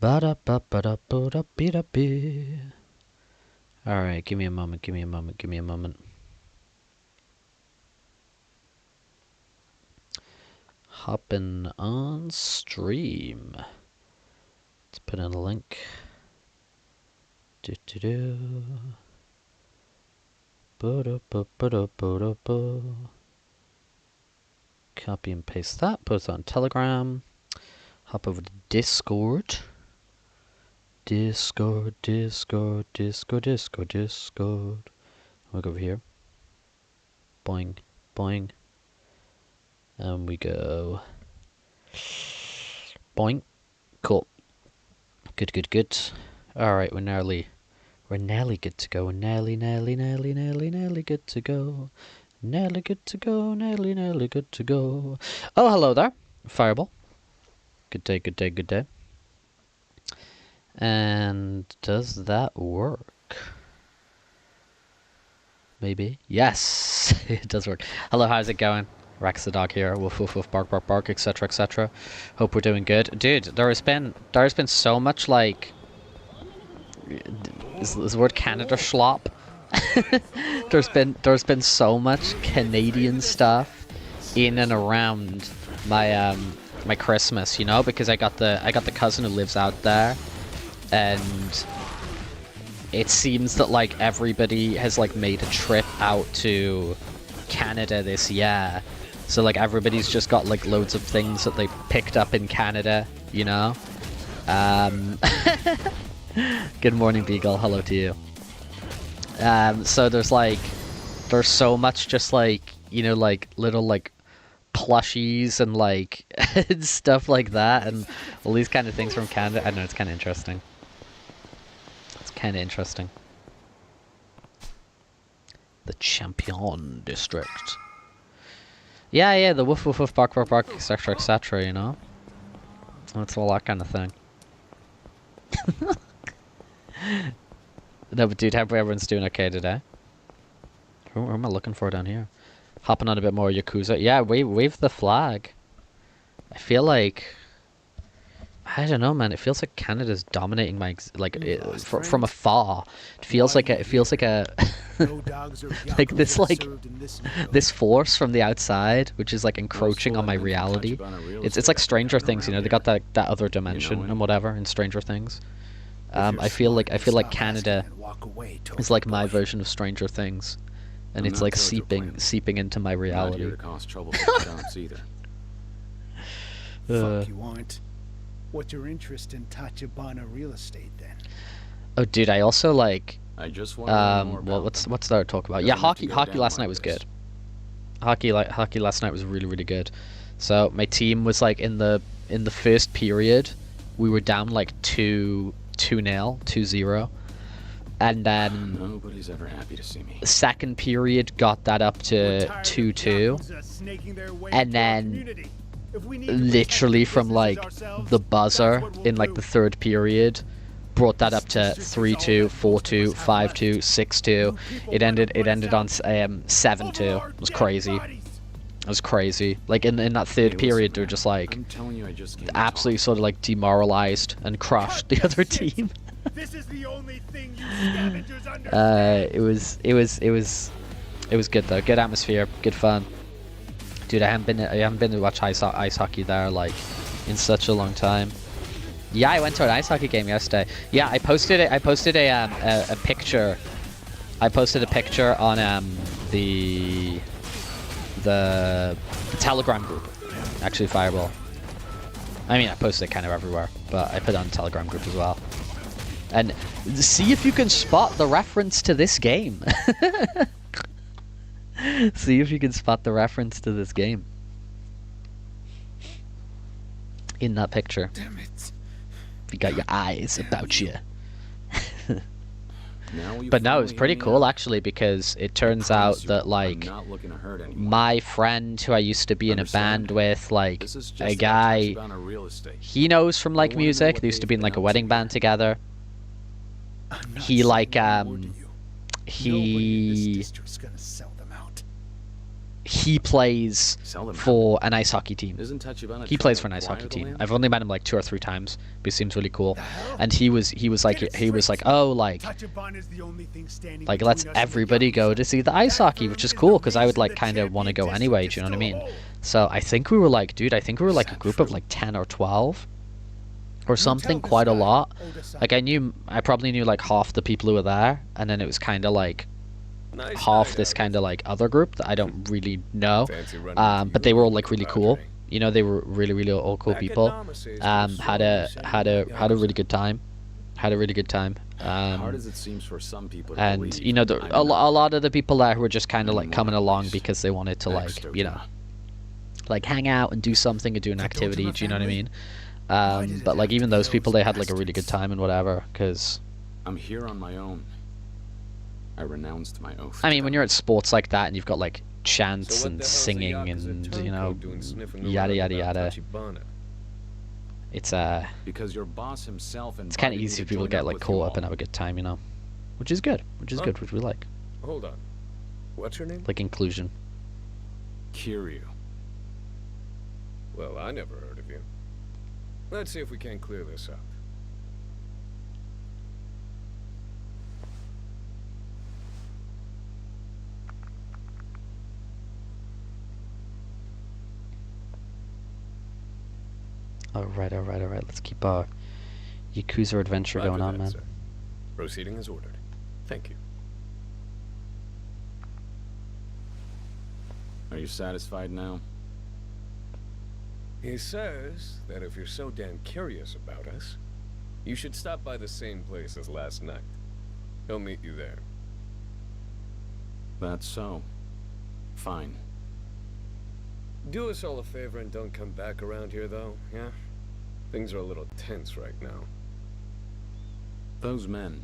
Alright, give me a moment, give me a moment, give me a moment. Hopping on stream. Let's put in a link. Copy and paste that, put it on Telegram. Hop over to Discord. Discord. We'll go over here. Boing, boing. And we go. Boing. Cool. Good. Alright, we're nearly good to go. Nearly good to go. Nearly good to go. Nearly good to go. Oh, hello there. Fireball. Good day. And does that work? Maybe. Yes, it does work. Hello, how's it going? Rex the dog here. Woof woof woof, bark, etc. Hope we're doing good, dude. There's been so much like. Is the word Canada schlop? there's been so much Canadian stuff in and around my my Christmas, you know, because I got the cousin who lives out there, and it seems that like everybody has like made a trip out to Canada this year. So like everybody's just got like loads of things that they picked up in Canada, you know. Good morning, Beagle. Hello to you. So there's so much just like, you know, like little like plushies and like stuff like that, and all these kind of things from Canada. I don't know, it's kind of interesting. The Champion District. Yeah, the woof woof woof, bark, etc, you know? It's all that kind of thing. No, but dude, hope everyone's doing okay today. Who am I looking for down here? Hopping on a bit more Yakuza. Yeah, wave the flag. I feel like... I don't know, man. It feels like Canada's dominating my from afar. It feels like a like this force from the outside, which is like encroaching on my reality. It's like Stranger Things, you know. They got that other dimension and whatever in Stranger Things. I feel like Canada is like my version of Stranger Things, and it's like seeping into my reality. Fuck you aren't. What's your interest in Tachibana real estate then? Oh, dude, I also like. I just well, what's there to talk about? Yeah, hockey last night was good. Hockey last night was really good. So my team was like in the first period, we were down like 2-0, 2-0, and then nobody's ever happy to see me. The second period got that up to 2-2, and then literally from like the buzzer in like the third period brought that up to 3-2, 4-2, 5-2, 6-2. It ended on 7-2. It was crazy. It was crazy. Like in that third period, they're just like absolutely sort of like demoralized and crushed the other team. It was good though. Good atmosphere, good fun. Dude, I haven't been to watch ice hockey there like in such a long time. Yeah, I went to an ice hockey game yesterday. Yeah, I posted a picture. I posted a picture on the Telegram group. Actually, Fireball. I mean, I posted it kind of everywhere, but I put it on the Telegram group as well. And see if you can spot the reference to this game. See if you can spot the reference to this game in that picture. Damn it. If you got your eyes about you. But no, it was pretty cool actually, because it turns out that like my friend who I used to be in a band with, like a guy he knows from like music, they used to be in like a wedding band together. He like he he plays for an ice hockey team. He plays for an ice hockey team. I've only met him like 2 or 3 times, but he seems really cool. And he was like, oh, like let's everybody go to see the ice hockey, which is cool because I would like kind of want to go anyway. Do you know what I mean? So I think we were like, dude, I think we were like a group of like 10 or 12 or something, quite a lot. Like I probably knew like half the people who were there, and then it was kind of like half this kind of like other group that I don't really know, but they were all like really cool. You know, they were really all cool people. Had a really good time. Hard as it seems for some people. And you know, a lot of the people there who were just kind of like coming along because they wanted to like, you know, like hang out and do something and do an activity. Do you know what I mean? But like even those people, they had like a really good time and whatever. Because I'm here on my own. I renounced my oath. I mean, when you're at sports like that and you've got like chants and singing and, you know, yada yada yada, it's because your boss himself, it's kind of easy for people to get like caught up and have a good time, you know, which is good, which we like. Hold on, what's your name? Like inclusion. Kiryu. Well, I never heard of you. Let's see if we can't clear this up. Alright. Let's keep our Yakuza adventure going on, man. Sir. Proceeding as ordered. Thank you. Are you satisfied now? He says that if you're so damn curious about us, you should stop by the same place as last night. He'll meet you there. That's so. Fine. Do us all a favor and don't come back around here, though, yeah? Things are a little tense right now. Those men,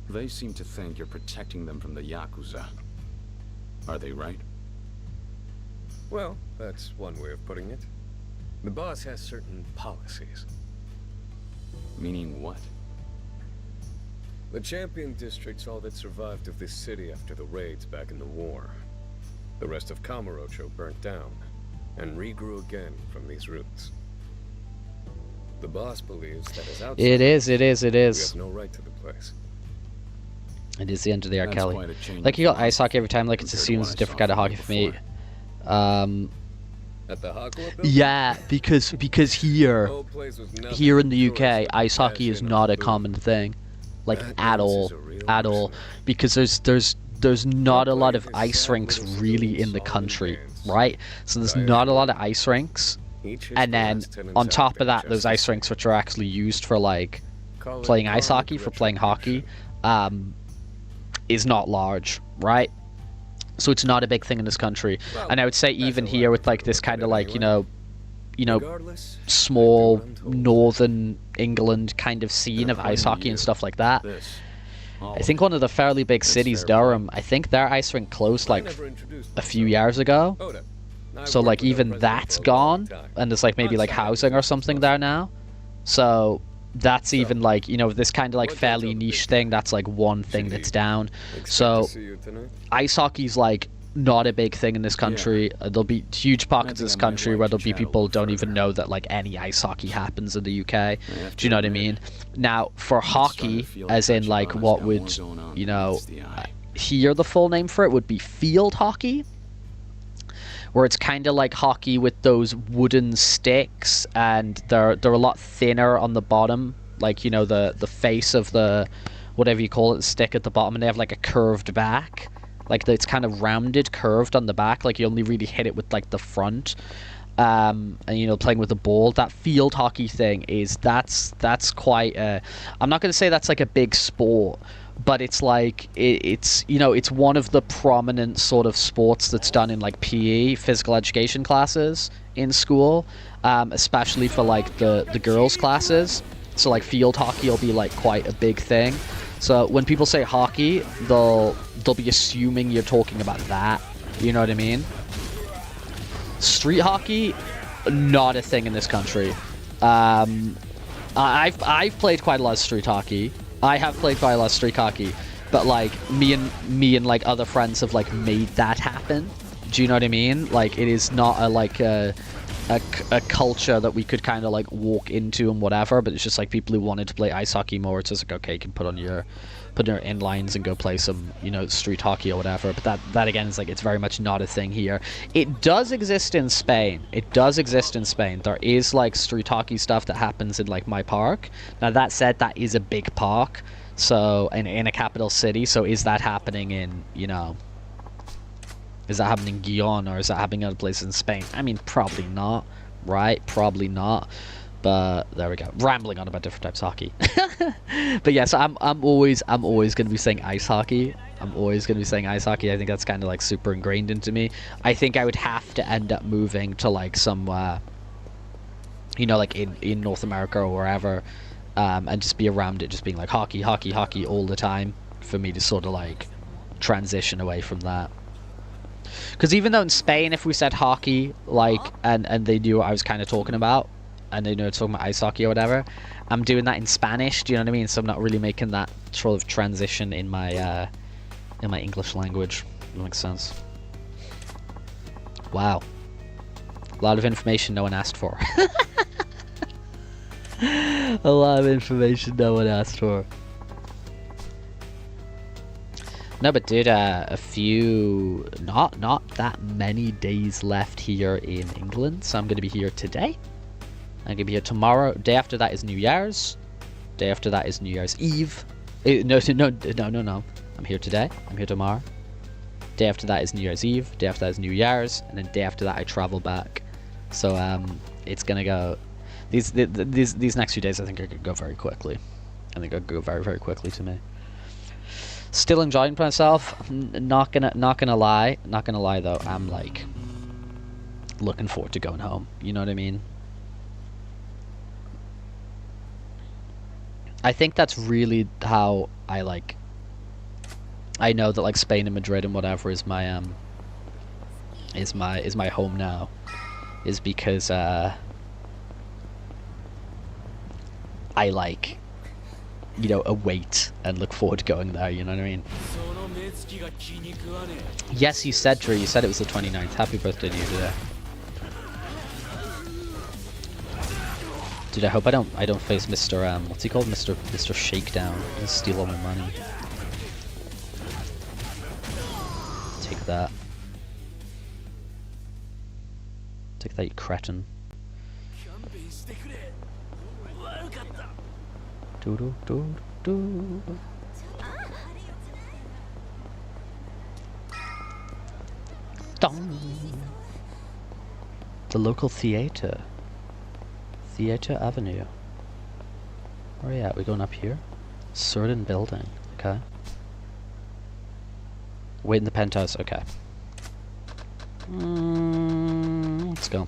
they seem to think you're protecting them from the yakuza. Are they right? Well, that's one way of putting it. The boss has certain policies. Meaning what? The Champion District's all that survived of this city after the raids back in the war. The rest of Kamurocho burnt down, and regrew again from these roots. The boss believes that as outsiders, it is. We have no right to the place. It is the end of the R. Kelly. Like, you got ice hockey every time, like, it's assumed it's a different kind of hockey for me. At the Hakua building? Yeah, because here in the UK, ice hockey is not a common thing, like at all, because there's not a lot of ice rinks really in the country, right? So there's not a lot of ice rinks, and then on top of that, those ice rinks which are actually used for like playing ice hockey, for playing hockey, is not large, right? So it's not a big thing in this country. And I would say even here with like this kind of like, you know, small northern England kind of scene of ice hockey and stuff like that. I think one of the fairly big cities, Durham, I think their ice rink closed like a few years ago. So like even that's gone, and there's like maybe like housing or something there now. So that's even like, you know, this kind of like fairly niche thing, that's like one thing that's down. So ice hockey's like not a big thing in this country. There'll be huge pockets of this country where there'll be people who don't even know that like any ice hockey happens in the UK. Do you know what I mean? Now for hockey, as in like what would, you know, here the full name for it would be field hockey, where it's kind of like hockey with those wooden sticks, and they're a lot thinner on the bottom, like, you know, the face of the whatever you call it, the stick at the bottom, and they have like a curved back. Like, it's kind of rounded, curved on the back. Like, you only really hit it with, like, the front. And, you know, playing with the ball. That field hockey thing that's quite a... I'm not going to say that's, like, a big sport. But it's, like, it's, you know, it's one of the prominent sort of sports that's done in, like, PE, physical education classes in school. Especially for, like, the girls' classes. So, like, field hockey will be, like, quite a big thing. So when people say hockey, they'll be assuming you're talking about that. You know what I mean? Street hockey, not a thing in this country. I've played quite a lot of street hockey. But like me and like other friends have like made that happen. Do you know what I mean? Like, it is not a culture that we could kind of like walk into and whatever, but it's just like people who wanted to play ice hockey more. It's just like, okay, you can put on your inlines and go play some, you know, street hockey or whatever. But that again is like, it's very much not a thing here. It does exist in Spain. It does exist in Spain. There is like street hockey stuff that happens in like my park. Now that said, that is a big park, so in a capital city. So is that happening in, you know, is that happening in Guyana, or is that happening in other places in Spain? I mean, probably not, right? Probably not. But there we go. Rambling on about different types of hockey. But yeah, so I'm always going to be saying ice hockey. I'm always going to be saying ice hockey. I think that's kind of like super ingrained into me. I think I would have to end up moving to like somewhere, you know, like in North America or wherever, and just be around it, just being like hockey, hockey, hockey all the time, for me to sort of like transition away from that. Because even though in Spain, if we said hockey, like, and they knew what I was kind of talking about, and they know talking about ice hockey or whatever, I'm doing that in Spanish. Do you know what I mean? So I'm not really making that sort of transition in my English language. That makes sense. Wow, a lot of information no one asked for. A lot of information no one asked for. No, but dude, a few, not that many days left here in England. So I'm going to be here today. I'm going to be here tomorrow. Day after that is New Year's. Day after that is New Year's Eve. No. I'm here today. I'm here tomorrow. Day after that is New Year's Eve. Day after that is New Year's. And then day after that I travel back. So it's going to go... These next few days I think are going to go very quickly. I think they'll go very, very quickly to me. Still enjoying myself. Not gonna lie though. I'm like looking forward to going home. You know what I mean? I think that's really how I like. I know that like Spain and Madrid and whatever is my home now, is because I like, you know, await and look forward to going there, you know what I mean? Yes, you said, Drew, you said it was the 29th. Happy birthday to you today. Dude, I hope I don't face Mr. What's he called? Mr. Shakedown and steal all my money. Take that. Take that, you cretin. Do. The local theater. Theater Avenue. Where are we at? We going up here? Certain building. Okay. Wait in the penthouse. Okay. Let's go.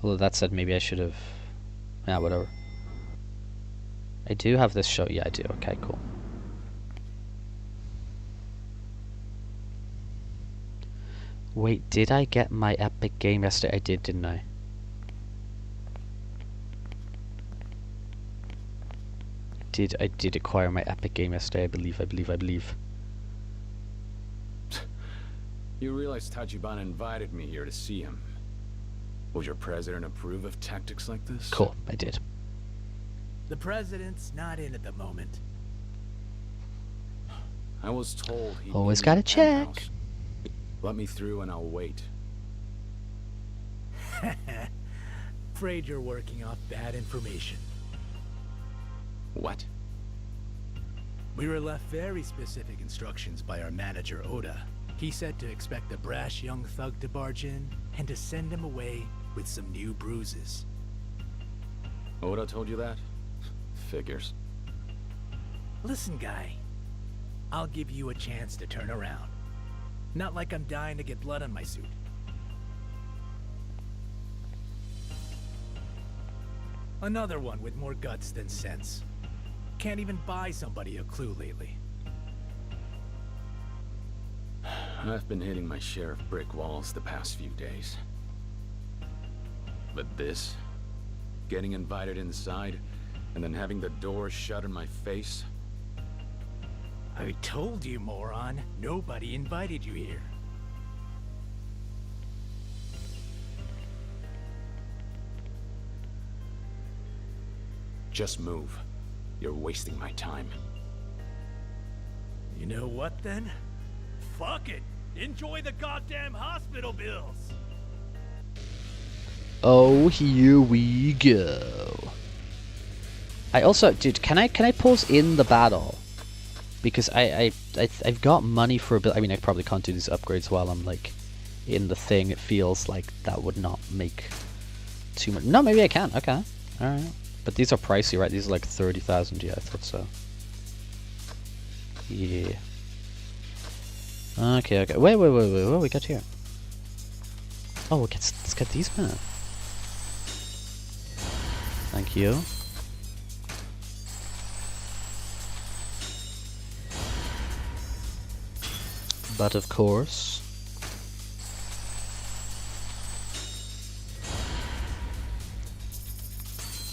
Although that said, maybe I should have... Yeah, whatever. I do have this show. Yeah, I do. Okay, cool. Wait, did I get my epic game yesterday? I did, didn't I? I did acquire my epic game yesterday, I believe. You realize Tachibana invited me here to see him. Would your president approve of tactics like this? Cool, I did. The president's not in at the moment. I was told he always gotta check. Let me through and I'll wait. Afraid you're working off bad information. What? We were left very specific instructions by our manager, Oda. He said to expect a brash young thug to barge in and to send him away with some new bruises. Oda told you that? Figures. Listen, guy. I'll give you a chance to turn around. Not like I'm dying to get blood on my suit. Another one with more guts than sense. Can't even buy somebody a clue lately. I've been hitting my share of brick walls the past few days. But this, getting invited inside, and then having the door shut in my face. I told you, moron. Nobody invited you here. Just move. You're wasting my time. You know what then? Fuck it. Enjoy the goddamn hospital bills. Oh, here we go. I also, dude, can I pause in the battle? Because I've got money for a bit. I mean, I probably can't do these upgrades while I'm like in the thing. It feels like that would not make too much. No, maybe I can. Okay, all right. But these are pricey, right? These are like 30,000. Yeah, I thought so. Yeah. Okay. Wait. What do we got here? Oh, let's get these men. Thank you. But of course.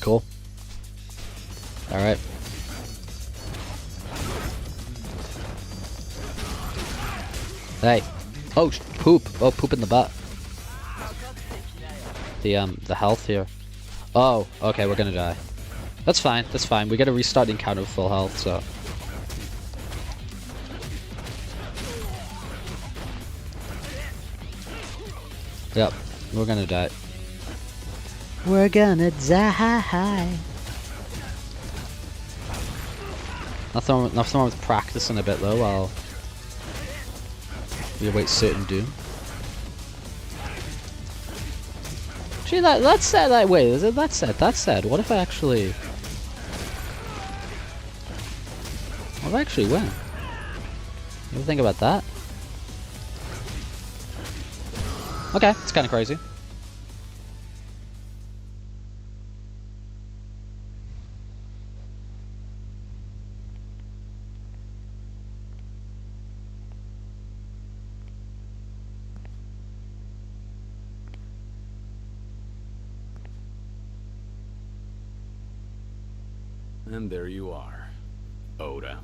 Cool. Alright. Hey. Oh, poop. Oh, poop in the butt. The health here. Oh, okay, we're gonna die. That's fine, that's fine. We gotta restart the encounter with full health, so. Yep, we're gonna die. We're gonna die. Nothing wrong with practicing a bit though while we await certain doom. Actually, that said, like, wait, that said, what if I actually... What if I actually win? You ever think about that? Okay, it's kind of crazy. And there you are, Oda.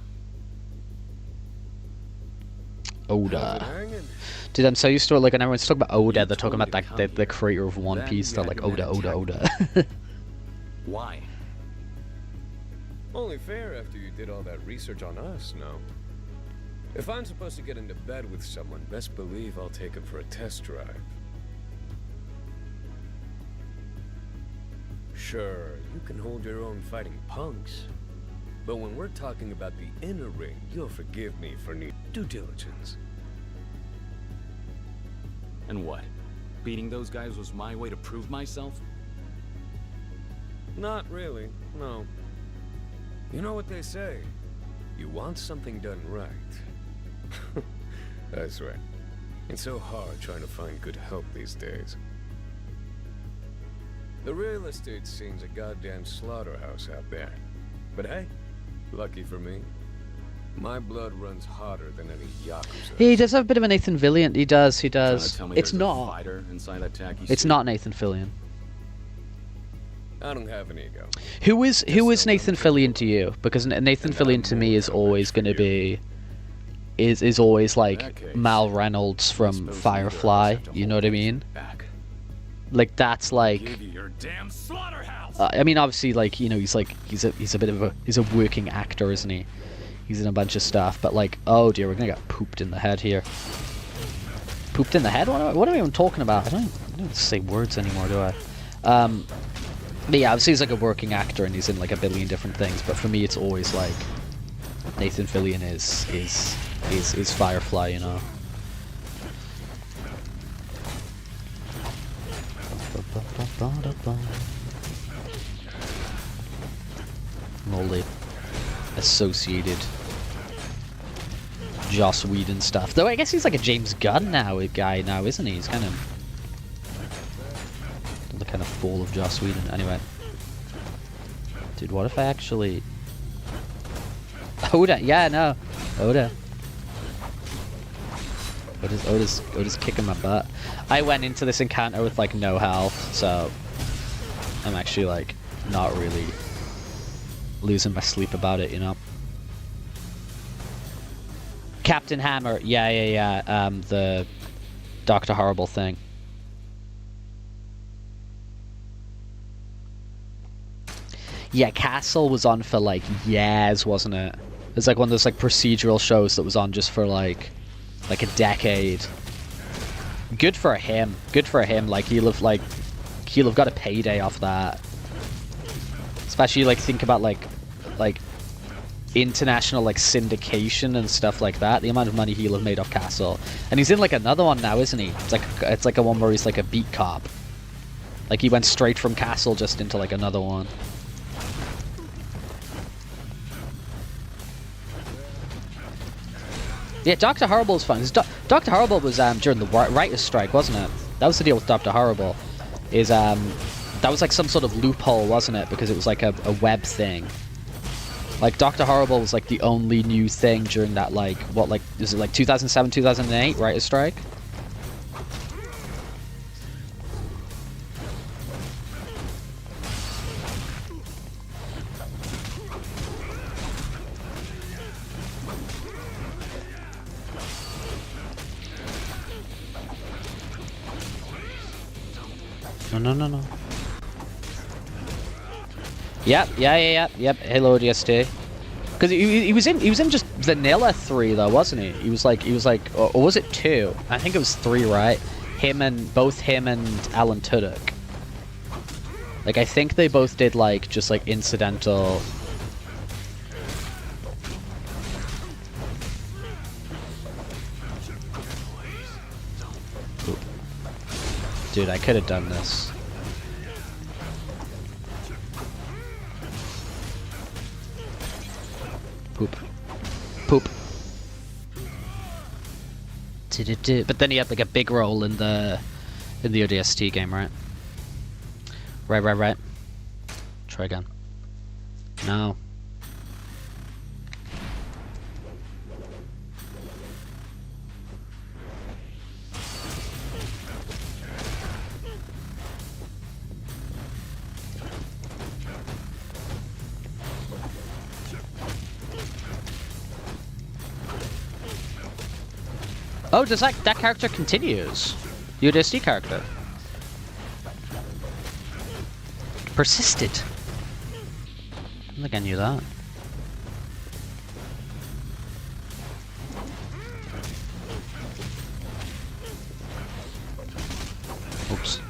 Oda. Dude, I'm so used to it, like, when everyone's talking about Oda, they're talking about like, the creator of One Piece, they're like, Oda. Why? Only fair after you did all that research on us, no? If I'm supposed to get into bed with someone, best believe I'll take him for a test drive. Sure, you can hold your own fighting punks. But when we're talking about the inner ring, you'll forgive me for need due diligence. And what? Beating those guys was my way to prove myself? Not really, no. You know what they say? You want something done right. That's right. It's so hard trying to find good help these days. The real estate scene's a goddamn slaughterhouse out there. But hey, lucky for me, my blood runs hotter than any yakuza. He does have a bit of a Nathan Fillion. He does. Tell me It's there's a not. fighter inside that tacky It's suit? not Nathan Fillion. I don't have an ego. Who is Nathan Fillion to you? Because Nathan Fillion to me is always going to be, is always like Mal Reynolds from Firefly. You know what I mean? Like that's like. Give you your damn slaughterhouse. I mean, obviously, like, you know, he's a bit of a working actor, isn't he? He's in a bunch of stuff, but like, oh dear, we're gonna get pooped in the head here. Pooped in the head? What am I even talking about? I don't say words anymore, do I? But yeah, obviously he's like a working actor and he's in like a billion different things. But for me, it's always like Nathan Fillion is Firefly, you know. All the associated Joss Whedon stuff. Though I guess he's like a James Gunn guy now, isn't he? He's kind of the kind of fall of Joss Whedon. Anyway, dude, what if I actually Oda? Yeah, no, Oda's kicking my butt. I went into this encounter with like no health, so I'm actually like not really losing my sleep about it, you know. Captain Hammer. Yeah, yeah, yeah. The Dr. Horrible thing. Yeah, Castle was on for like years, wasn't it? It's like one of those like procedural shows that was on just for like a decade. Good for him. Good for him. Like he'll have got a payday off that. Especially like think about like international like syndication and stuff like that. The amount of money he'll have made off Castle. And he's in like another one now, isn't he? It's like a one where he's like a beat cop. Like he went straight from Castle just into like another one. Yeah, Dr. Horrible's fun. Dr. Horrible was during the writer's strike, wasn't it? That was the deal with Dr. Horrible. That was like some sort of loophole, wasn't it? Because it was like a web thing. Like Dr. Horrible was like the only new thing during that is it like 2007, 2008 writer's strike? No. Yep, yep. Hello, DST. Because he was in just vanilla 3 though, wasn't he? He was like, or was it 2? I think it was 3, right? Both him and Alan Tudyk. Like I think they both did like just like incidental. Ooh. Dude, I could have done this. Poop. But then he had like a big role in the ODST game, right? Right. Try again. No. Oh, does that character continues? The ODST character. Persisted. I don't think I knew that. Oops.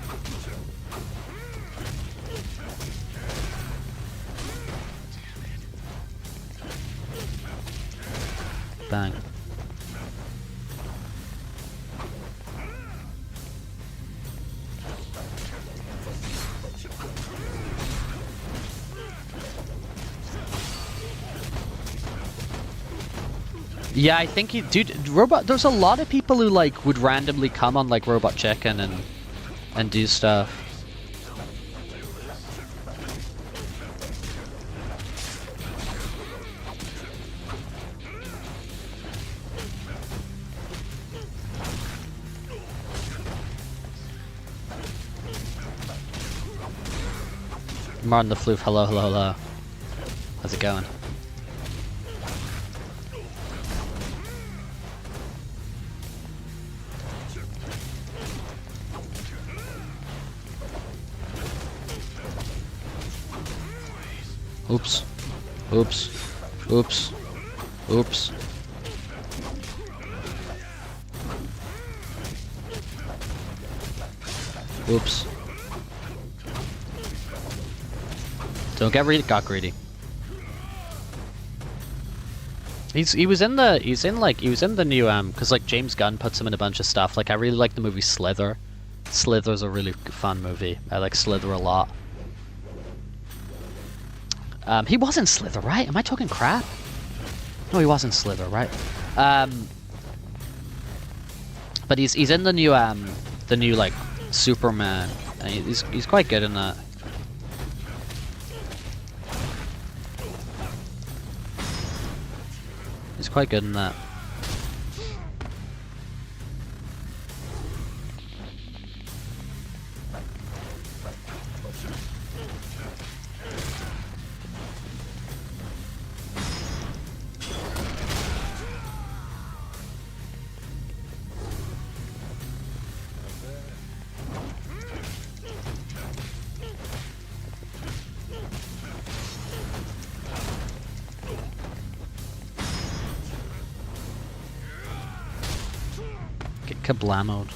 Bang. Yeah, I think there's a lot of people who like would randomly come on like Robot Chicken and do stuff. Martin the Floof, hello. How's it going? Oops. Don't get greedy. Got greedy. He was in the new because like James Gunn puts him in a bunch of stuff. Like I really like the movie Slither. Slither's a really fun movie. I like Slither a lot. He was in Slither, right? Am I talking crap? No, he wasn't Slither, right? But he's in the new like Superman, and he's quite good in that. He's quite good in that. Kablamoed.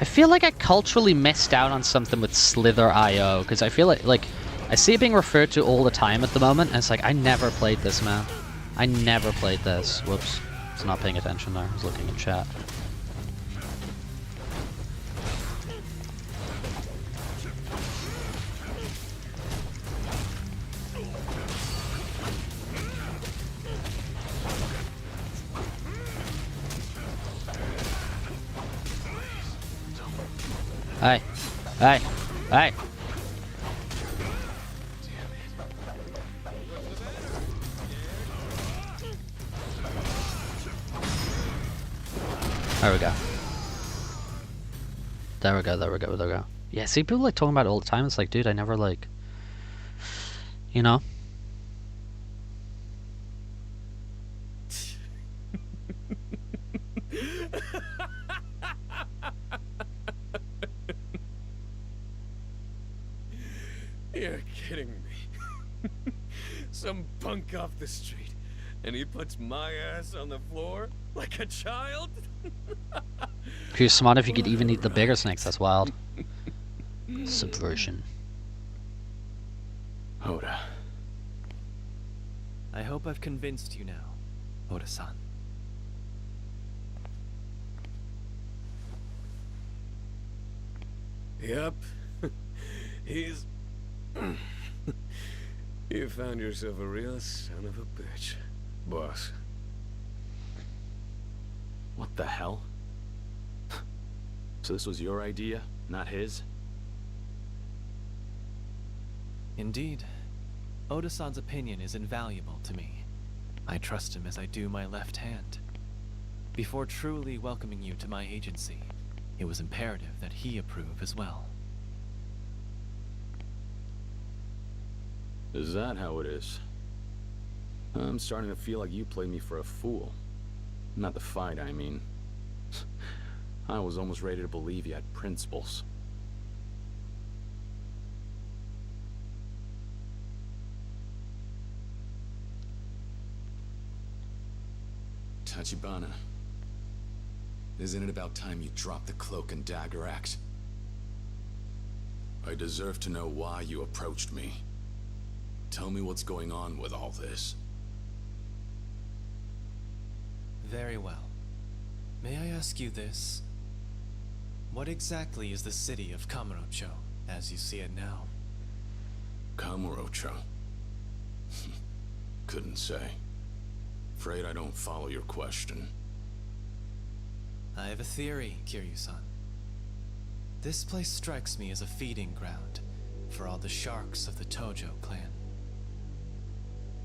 I feel like I culturally missed out on something with Slither.io, because I feel like I see it being referred to all the time at the moment, and it's like, I never played this, man. I never played this. Whoops. I was not paying attention there. I was looking in chat. Hey. Hey. Hey. There we go. There we go, there we go, there we go. Yeah, see, people like talking about it all the time. It's like, dude, I never like... You know? You're kidding me. Some punk off the street, and he puts my ass on the floor like a child? If you're smart, if you could even eat the bigger snakes, that's wild. Subversion. Oda. I hope I've convinced you now, Oda-san. Yep. He's... You found yourself a real son of a bitch, boss. What the hell? So this was your idea, not his? Indeed. Oda-san's opinion is invaluable to me. I trust him as I do my left hand. Before truly welcoming you to my agency, it was imperative that he approve as well. Is that how it is? I'm starting to feel like you played me for a fool. Not the fight, I mean. I was almost ready to believe you had principles. Tachibana, isn't it about time you dropped the cloak and dagger act? I deserve to know why you approached me. Tell me what's going on with all this. Very well. May I ask you this? What exactly is the city of Kamurocho, as you see it now? Kamurocho? Couldn't say. Afraid I don't follow your question. I have a theory, Kiryu-san. This place strikes me as a feeding ground for all the sharks of the Tojo clan.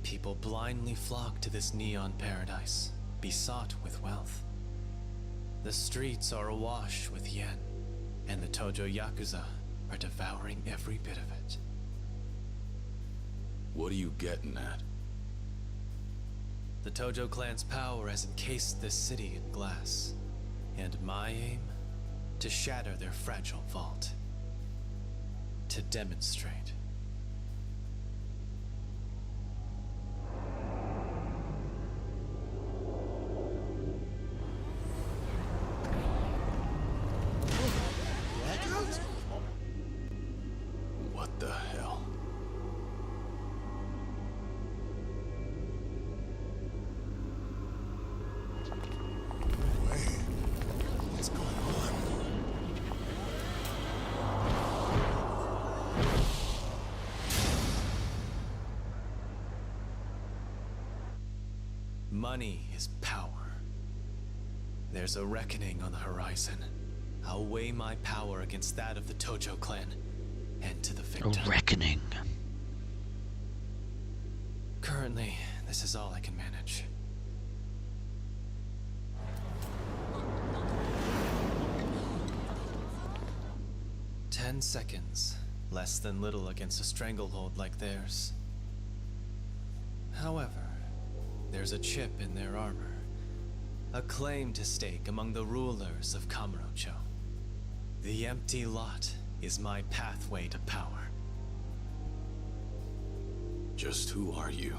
People blindly flock to this neon paradise, besought with wealth. The streets are awash with yen, and the Tojo yakuza are devouring every bit of it. What are you getting at? The Tojo clan's power has encased this city in glass, and my aim? To shatter their fragile vault. To demonstrate. What the hell? What's going on? Money is power. There's a reckoning on the horizon. I'll weigh my power against that of the Tojo clan, and to the victim. A reckoning. Currently, this is all I can manage. "10 seconds. Less than little against a stranglehold like theirs. However, there's a chip in their armor. A claim to stake among the rulers of Kamurocho. The empty lot is my pathway to power. Just who are you?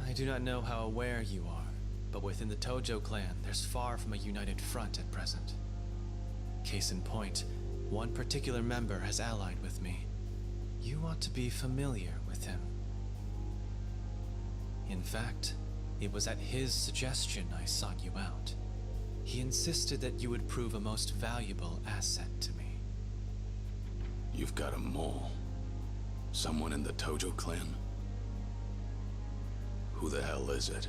I do not know how aware you are, but within the Tojo clan, there's far from a united front at present. Case in point, one particular member has allied with me. You ought to be familiar with him. In fact, it was at his suggestion I sought you out. He insisted that you would prove a most valuable asset to me. You've got a mole. Someone in the Tojo clan? Who the hell is it?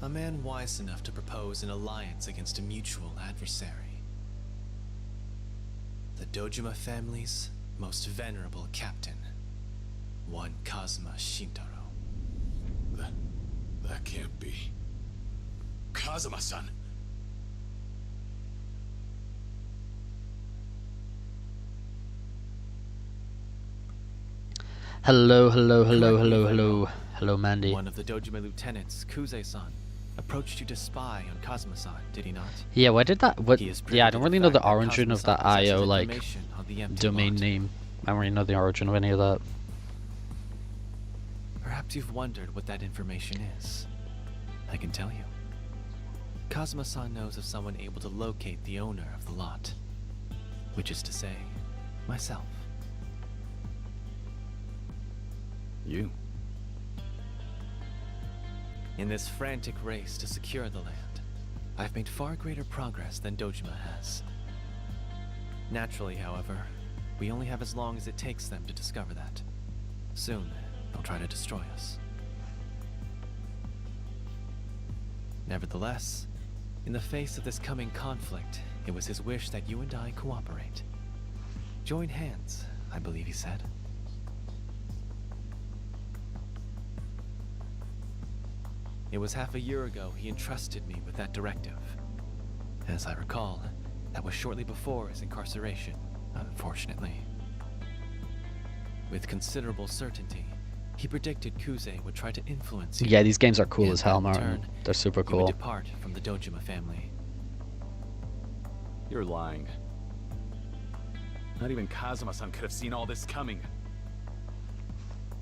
A man wise enough to propose an alliance against a mutual adversary. The Dojima family's most venerable captain, one Kazuma Shintaro. That can't be. Kazuma-san! Hello, hello, hello, Correct me hello, if I'm hello. wrong. Hello, Mandy. One of the Dojima lieutenants, Kuze-san, approached you to spy on Kazuma-san, did he not? Yeah, why did that? What? He is privy Yeah, I to don't the really know the fact that origin of Kazuma-san that IO, possesses like, information on the empty domain lot. name. I don't really know the origin of any of that. Perhaps you've wondered what that information is. I can tell you. Kazuma-san knows of someone able to locate the owner of the lot. Which is to say, myself. You? In this frantic race to secure the land, I've made far greater progress than Dojima has. Naturally, however, we only have as long as it takes them to discover that. Soon, they'll try to destroy us. Nevertheless, in the face of this coming conflict, it was his wish that you and I cooperate. Join hands, I believe he said. It was half a year ago he entrusted me with that directive. As I recall, that was shortly before his incarceration, unfortunately. With considerable certainty, he predicted Kuze would try to influence you. Yeah, these games are cool and as hell, in Martin. turn, They're super you would cool. depart from the Dojima family. You're lying. Not even Kazuma-san could have seen all this coming.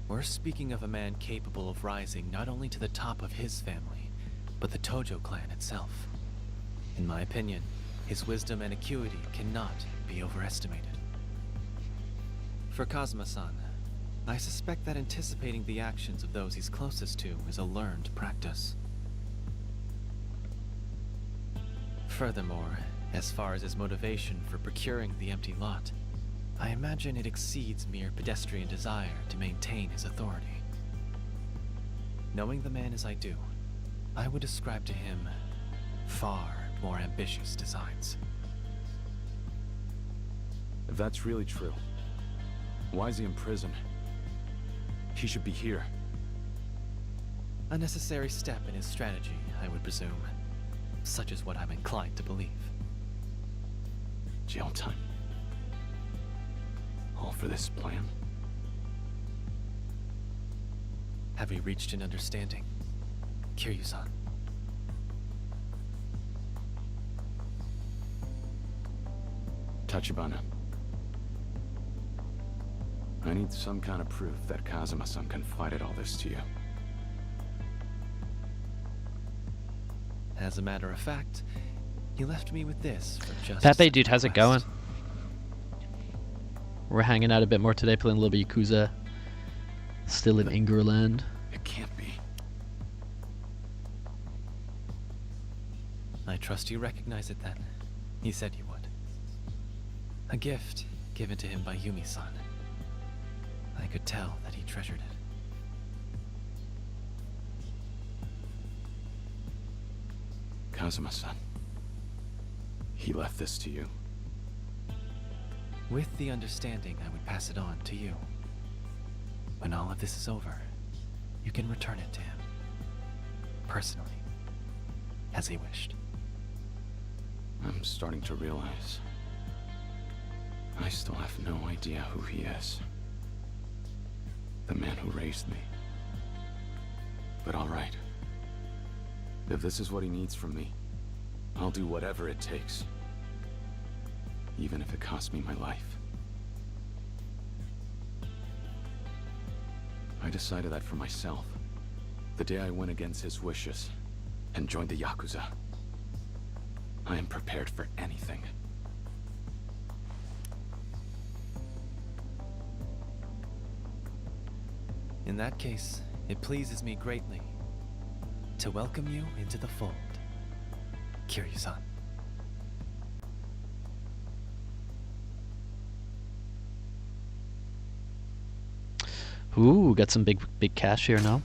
We're speaking of a man capable of rising not only to the top of his family, but the Tojo clan itself. In my opinion, his wisdom and acuity cannot be overestimated. For Kazuma-san, I suspect that anticipating the actions of those he's closest to is a learned practice. Furthermore, as far as his motivation for procuring the empty lot, I imagine it exceeds mere pedestrian desire to maintain his authority. Knowing the man as I do, I would ascribe to him far more ambitious designs. If that's really true, why is he in prison? He should be here. A necessary step in his strategy, I would presume. Such is what I'm inclined to believe. Jail time. All for this plan? Have we reached an understanding? Kiryu-san. Tachibana. I need some kind of proof that Kazuma-san confided all this to you. As a matter of fact, he left me with this for just Pepe, dude, how's it going? request. We're hanging out a bit more today, playing a little bit of Yakuza. Still in Ingerland. It can't be. I trust you recognize it then. He said you would. A gift given to him by Yumi-san. I could tell that he treasured it. Kazuma-san. He left this to you. With the understanding I would pass it on to you. When all of this is over, you can return it to him. Personally. As he wished. I'm starting to realize I still have no idea who he is. The man who raised me. But all right. If this is what he needs from me, I'll do whatever it takes. Even if it costs me my life. I decided that for myself. The day I went against his wishes and joined the yakuza. I am prepared for anything. In that case, it pleases me greatly to welcome you into the fold, Kiryu-san. Ooh, got some big cash here now.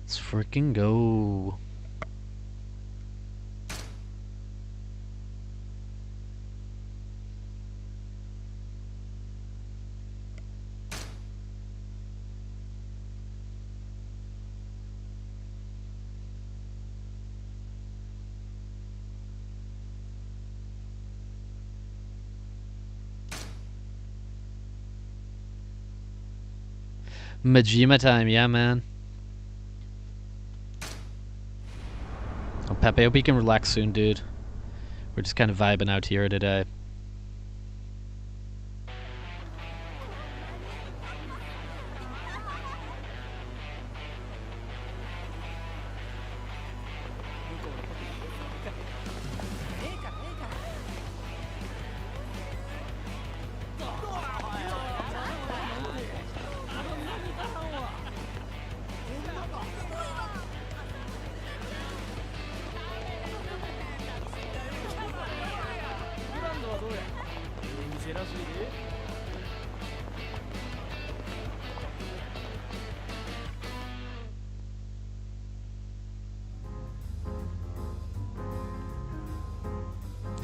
Let's freaking go. Majima time, yeah, man. Oh, Pepe, I hope you can relax soon, dude. We're just kind of vibing out here today.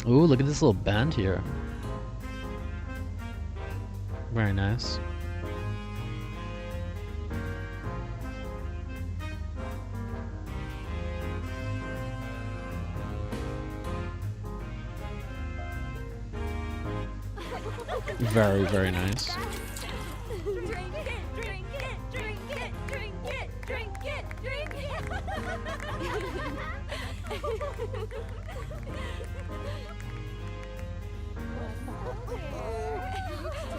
Ooh, look at this little band here. Very nice. Very, very nice.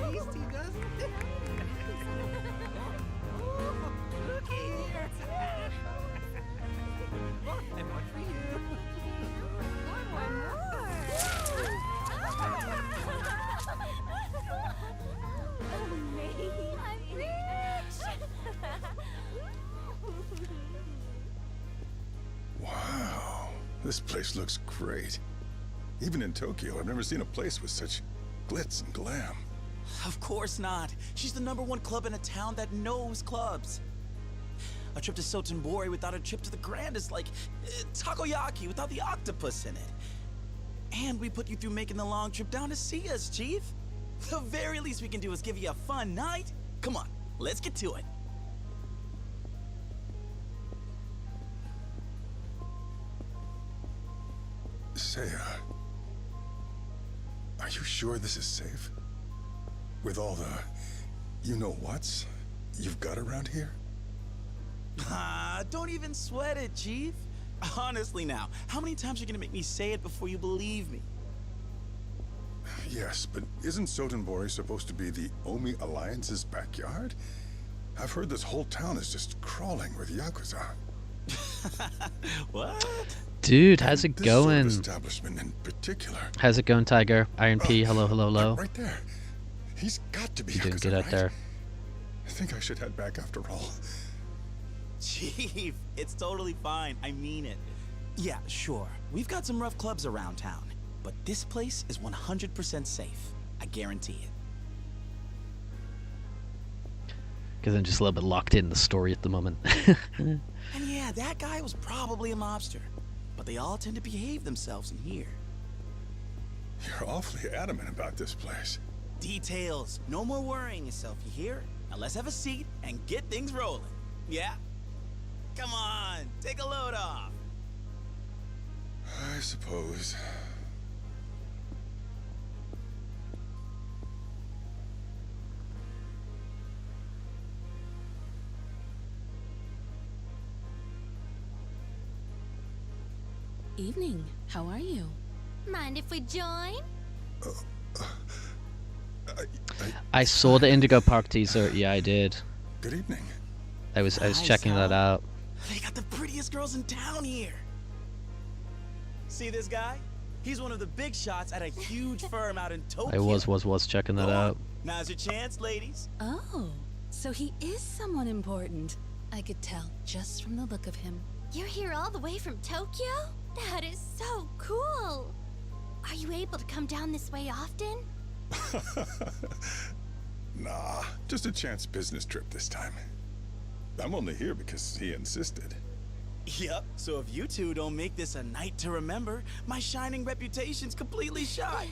Tasty, doesn't it? Look here. And one for you. One more. I'm rich. Wow, this place looks great. Even in Tokyo, I've never seen a place with such glitz and glam. Of course not. She's the #1 club in a town that knows clubs. A trip to Sotenbori without a trip to the Grand is like takoyaki without the octopus in it. And we put you through making the long trip down to see us, Chief. The very least we can do is give you a fun night. Come on, let's get to it. Seiya, are you sure this is safe? With all the you-know-whats you've got around here? Ah, don't even sweat it, Chief. Honestly now, how many times are you gonna make me say it before you believe me? Yes, but isn't Sotenbori supposed to be the Omi Alliance's backyard? I've heard this whole town is just crawling with yakuza. What? Dude, how's it This sort of going? establishment in particular. How's it going, Tiger? Iron P, hello, hello, hello. Right there. He's got to be You didn't yakuza, get out right? there. I think I should head back after all. Chief, it's totally fine. I mean it. Yeah, sure. We've got some rough clubs around town, but this place is 100% safe. I guarantee it. Because I'm just a little bit locked in the story at the moment. And yeah, that guy was probably a mobster, but they all tend to behave themselves in here. You're awfully adamant about this place. Details. No more worrying yourself, you hear? Now let's have a seat and get things rolling. Yeah? Come on, take a load off. I suppose. Evening. How are you? Mind if we join? I saw the Indigo Park teaser. Yeah, I did. Good evening. I was Nice, checking that huh? out. They got the prettiest girls in town here. See this guy? He's one of the big shots at a huge firm out in Tokyo. I was checking that Go on. out. Now's your chance, ladies. Oh, so he is someone important. I could tell just from the look of him. You're here all the way from Tokyo? That is so cool. Are you able to come down this way often? Nah, just a chance business trip this time. I'm only here because he insisted. Yep, so if you two don't make this a night to remember, my shining reputation's completely shot.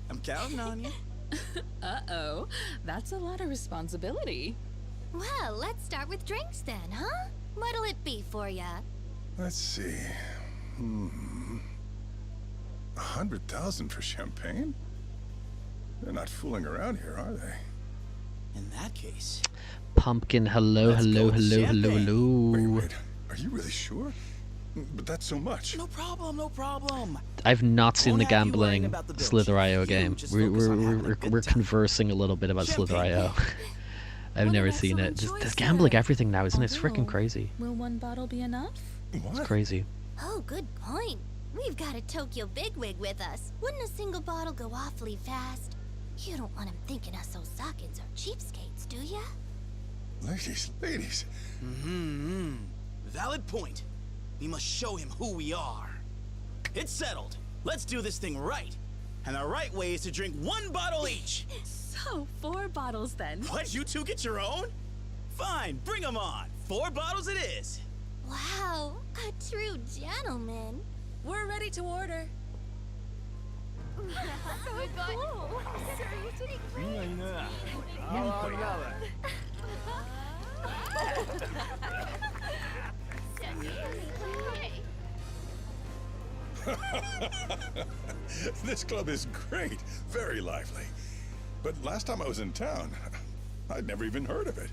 I'm counting on you. Uh-oh, that's a lot of responsibility. Well, let's start with drinks then, huh? What'll it be for ya? Let's see. 100,000 for champagne? They're not fooling around here, are they? In that case... Pumpkin, hello. Wait, are you really sure? But that's so much. No problem. I've not seen Won't the have you worrying gambling about the bill, Slither.io Chief. You game. just focus on having a good We're time. conversing a little bit about Champagne. Slither.io. I've What never an seen it. excellent There's choice gambling there. everything now, isn't it? It's freaking Although, crazy. Will one bottle be enough? What? It's crazy. Oh, good point. We've got a Tokyo bigwig with us. Wouldn't a single bottle go awfully fast? You don't want him thinking us Osakans are cheapskates, do ya? Ladies. Valid point. We must show him who we are. It's settled. Let's do this thing right. And the right way is to drink 1 bottle each. So, 4 bottles then. What, you two get your own? Fine, bring them on. 4 bottles it is. Wow, a true gentleman. We're ready to order. This club is great. Very lively. But last time I was in town, I'd never even heard of it.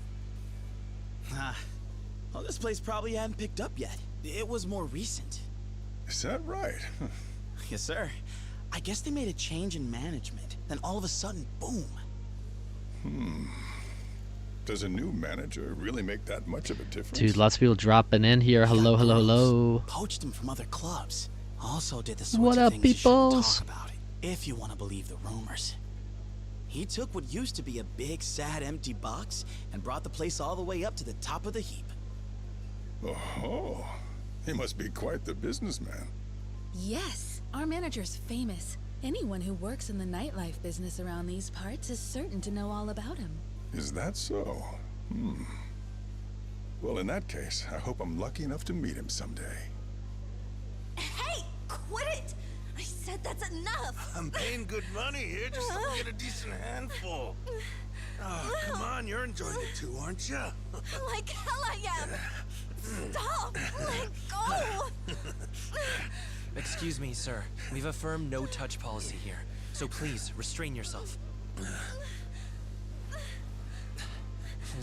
Well, this place probably hadn't picked up yet. It was more recent. Is that right? Yes, sir. I guess they made a change in management. Then all of a sudden, boom. Does a new manager really make that much of a difference? Dude, lots of people dropping in here. Hello. Poached him from other clubs. Also did the sorts What of up, things you shouldn't peoples? talk about, if you want to believe the rumors. He took what used to be a big, sad, empty box and brought the place all the way up to the top of the heap. Oh, he must be quite the businessman. Yes, our manager's famous. Anyone who works in the nightlife business around these parts is certain to know all about him. Is that so? Well, in that case, I hope I'm lucky enough to meet him someday. Hey, quit it! I said that's enough! I'm paying good money here just so we get a decent handful. Oh, come on, you're enjoying it too, aren't you? Like hell I am! Stop! Let go! Excuse me, sir. We've a firm no-touch policy here, so please restrain yourself.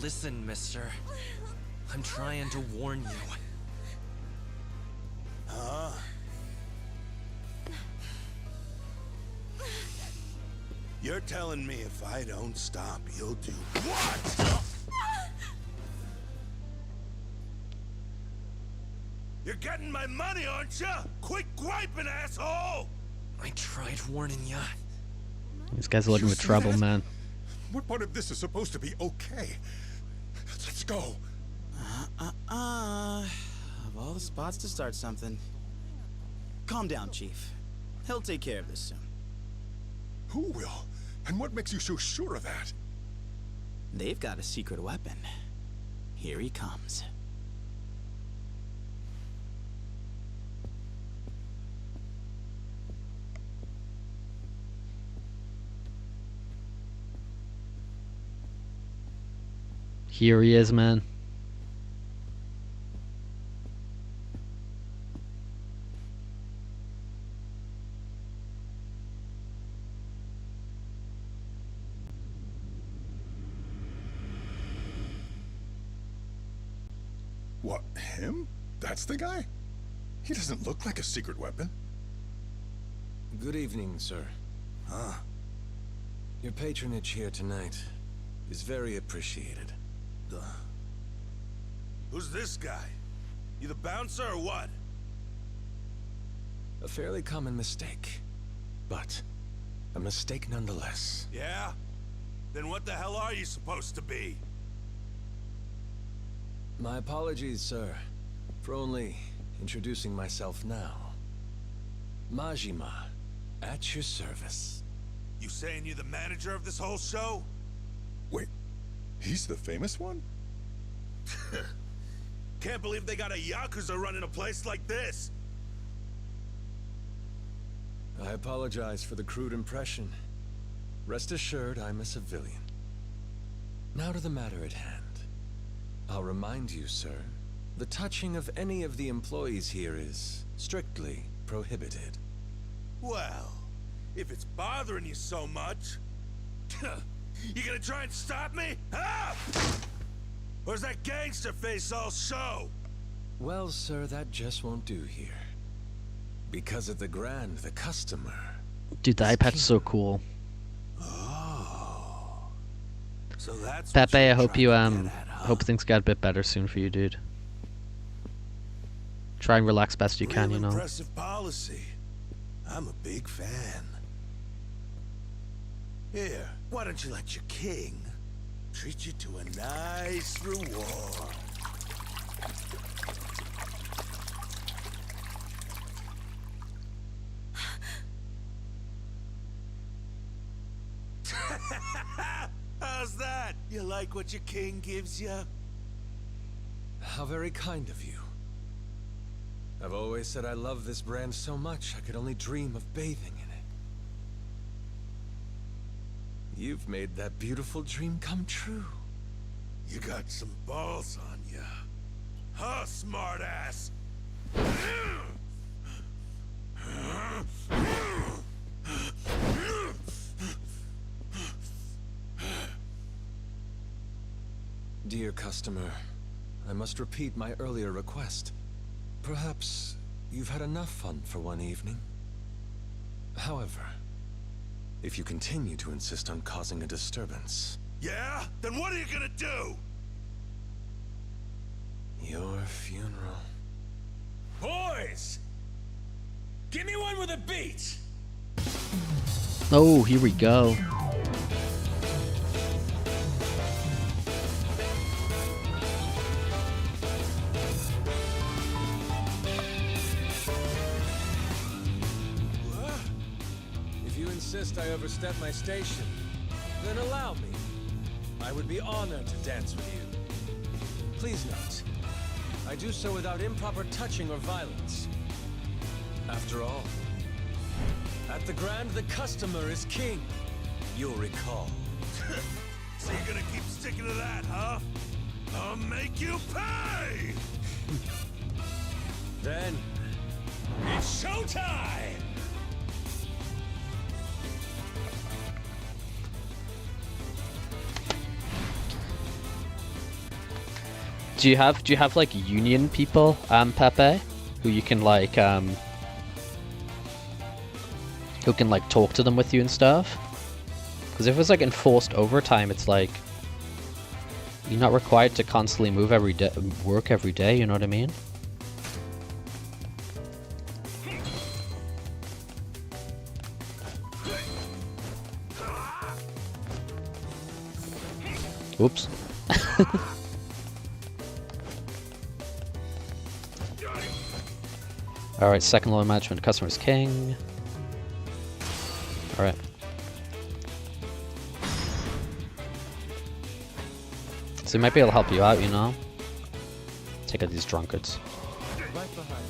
Listen, mister. I'm trying to warn you. You're telling me if I don't stop, you'll do what? You're getting my money, aren't you? Quit griping, asshole! I tried warning ya. These guys are looking for trouble, man. What part of this is supposed to be okay? Let's go. Of all the spots to start something. Calm down, Chief. He'll take care of this soon. Who will? And what makes you so sure of that? They've got a secret weapon. Here he comes. Here he is, man. What, him? That's the guy? He doesn't look like a secret weapon. Good evening, sir. Huh? Your patronage here tonight is very appreciated. Who's this guy? You the bouncer or what? A fairly common mistake, but a mistake nonetheless. Yeah? Then what the hell are you supposed to be? My apologies, sir, for only introducing myself now. Majima, at your service. You saying you're the manager of this whole show? Wait, he's the famous one? Can't believe they got a yakuza running a place like this. I apologize for the crude impression. Rest assured, I'm a civilian. Now to the matter at hand. I'll remind you, sir, the touching of any of the employees here is strictly prohibited. Well, if it's bothering you so much, you gonna try and stop me? Huh? Or is that gangster face all show? Well, sir, that just won't do here. Because at the Grand, the customer... Dude, the iPad's so cool. Oh. So that's Pepe, I hope you hope things get a bit better soon for you, dude. Try and relax best you can, you know. Impressive policy. I'm a big fan. Here, why don't you let your king treat you to a nice reward? How's that? You like what your king gives you? How very kind of you. I've always said I love this brand so much I could only dream of bathing in it. You've made that beautiful dream come true. You got some balls on ya. Huh, smartass? Dear customer, I must repeat my earlier request. Perhaps you've had enough fun for one evening. However, if you continue to insist on causing a disturbance... Yeah? Then what are you gonna do? Your funeral. Boys! Give me one with a beat! Oh, here we go. If you insist I overstep my station, then allow me. I would be honored to dance with you. Please note, I do so without improper touching or violence. After all, at the Grand, the customer is king. You'll recall. So you're gonna keep sticking to that, huh? I'll make you pay! Then, It's showtime! Do you have like union people, Pepe, who you can like who can like talk to them with you and stuff? Because if it's like enforced overtime, it's like you're not required to constantly move every day, work every day. You know what I mean? Oops. Alright, second level management, customer's king. Alright. So he might be able to help you out, you know? Take out these drunkards. right behind.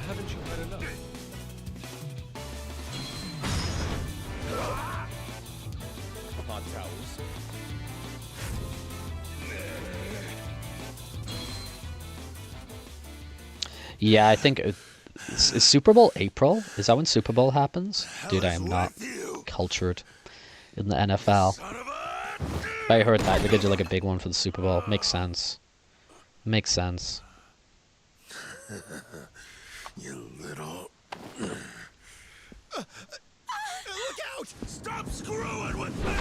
Haven't you had enough? Hot towels. Yeah, I think is Super Bowl April? Is that when Super Bowl happens? Dude, I am not cultured in the NFL. Son of a... But I heard that they're gonna do like a big one for the Super Bowl. Makes sense. Makes sense. You little... Look out! Stop screwing with me!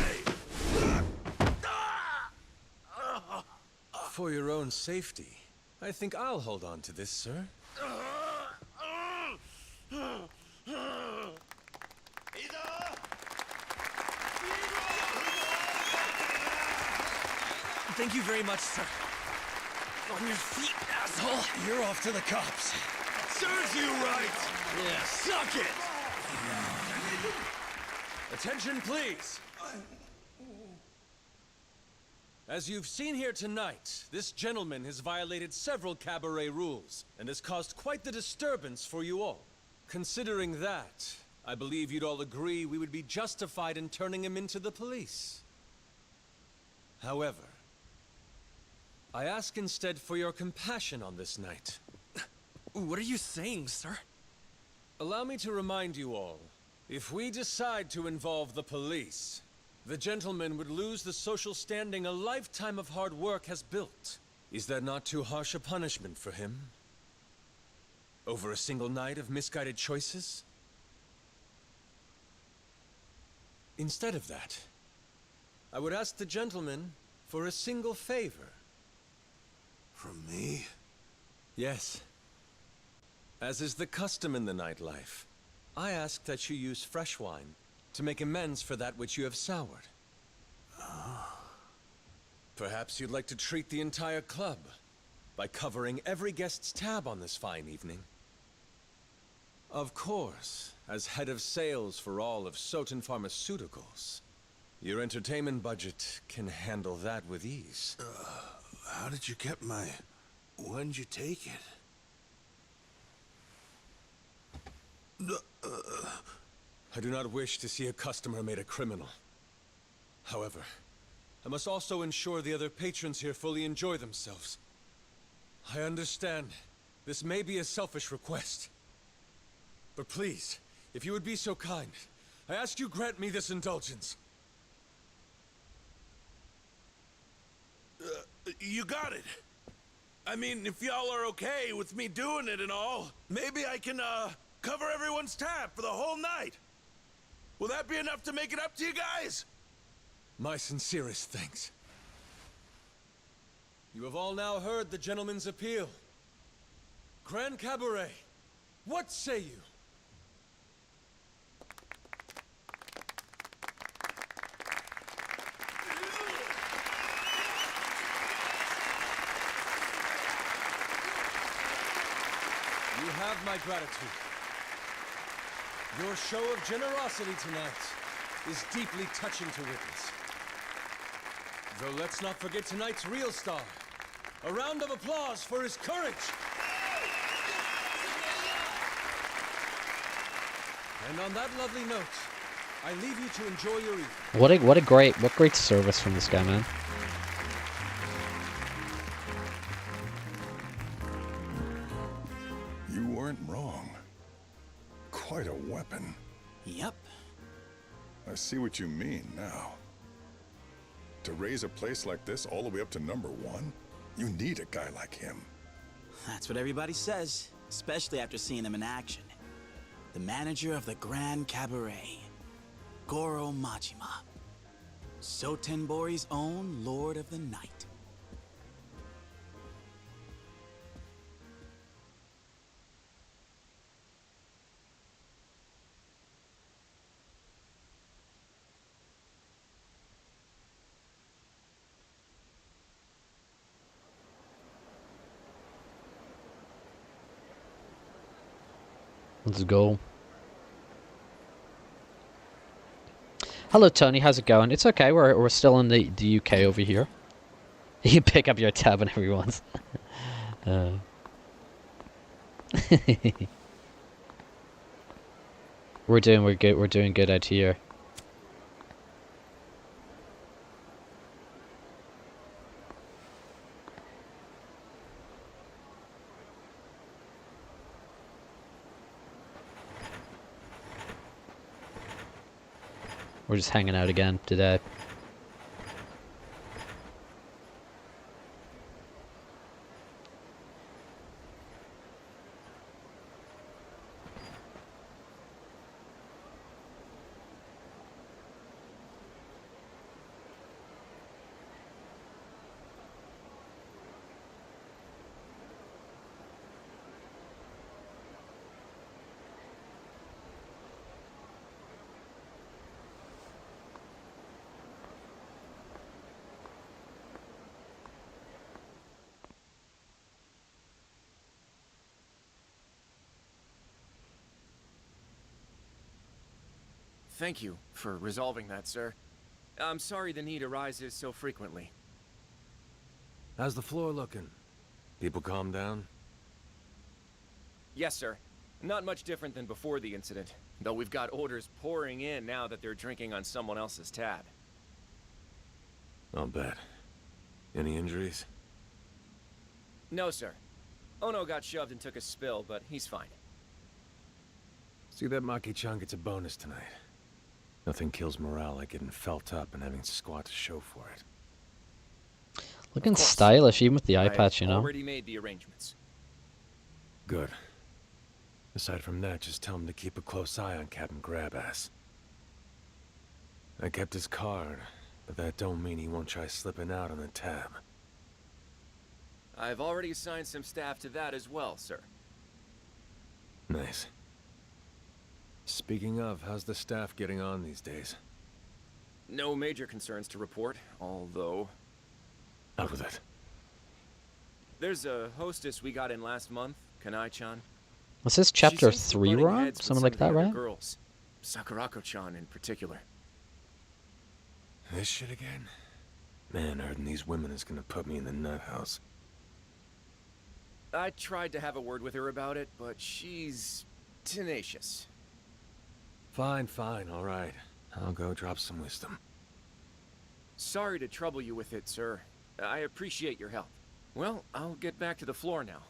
For your own safety, I think I'll hold on to this, sir. Thank you very much, sir. On your feet, asshole. You're off to the cops. Serves you right! Yeah. Suck it! Attention, please. As you've seen here tonight, this gentleman has violated several cabaret rules and has caused quite the disturbance for you all. Considering that, I believe you'd all agree we would be justified in turning him into the police. However, I ask instead for your compassion on this night. What are you saying, sir? Allow me to remind you all, if we decide to involve the police, the gentleman would lose the social standing a lifetime of hard work has built. Is that not too harsh a punishment for him? Over a single night of misguided choices? Instead of that, I would ask the gentleman for a single favor. From me? Yes. As is the custom in the nightlife, I ask that you use fresh wine to make amends for that which you have soured. Perhaps you'd like to treat the entire club by covering every guest's tab on this fine evening. Of course, as head of sales for all of Soten Pharmaceuticals, your entertainment budget can handle that with ease. How did you get my... When'd you take it? I do not wish to see a customer made a criminal. However, I must also ensure the other patrons here fully enjoy themselves. I understand this may be a selfish request. But please, if you would be so kind, I ask you grant me this indulgence. You got it. I mean, if y'all are okay with me doing it and all, maybe I can, cover everyone's tab for the whole night. Will that be enough to make it up to you guys? My sincerest thanks. You have all now heard the gentleman's appeal. Grand Cabaret, what say you? You have my gratitude. Your show of generosity tonight is deeply touching to witness. Though let's not forget tonight's real star. A round of applause for his courage. And on that lovely note, I leave you to enjoy your evening. What great service from this guy, man. You weren't wrong. Quite a weapon. Yep. I see what you mean now. To raise a place like this all the way up to #1, you need a guy like him. That's what everybody says, especially after seeing him in action. The manager of the Grand Cabaret, Goro Majima. Sotenbori's own Lord of the Night. Let's go. Hello, Tony. How's it going? It's okay. We're still in the UK over here. You pick up your tab and everyone's. We're doing good. We're doing good out here. We're just hanging out again today. Thank you for resolving that, sir. I'm sorry the need arises so frequently. How's the floor looking? People calm down? Yes, sir. Not much different than before the incident, though we've got orders pouring in now that they're drinking on someone else's tab. I'll bet. Any injuries? No, sir. Ono got shoved and took a spill, but he's fine. See that Maki-chan gets a bonus tonight. Nothing kills morale like getting felt up and having squat to show for it. Looking stylish, even with the eye I've patch, you know? already made the arrangements. Good. Aside from that, just tell him to keep a close eye on Captain Grabass. I kept his card, but that don't mean he won't try slipping out on the tab. I've already assigned some staff to that as well, sir. Nice. Speaking of, how's the staff getting on these days? No major concerns to report, although... Out with it. There's a hostess we got in last month, Kanai-chan. Was this chapter 3, Rob? Something like that, right? Girls, Sakurako-chan in particular. This shit again? Man, hurting these women is gonna put me in the nut house. I tried to have a word with her about it, but she's tenacious. Fine, all right. I'll go drop some wisdom. Sorry to trouble you with it, sir. I appreciate your help. Well, I'll get back to the floor now.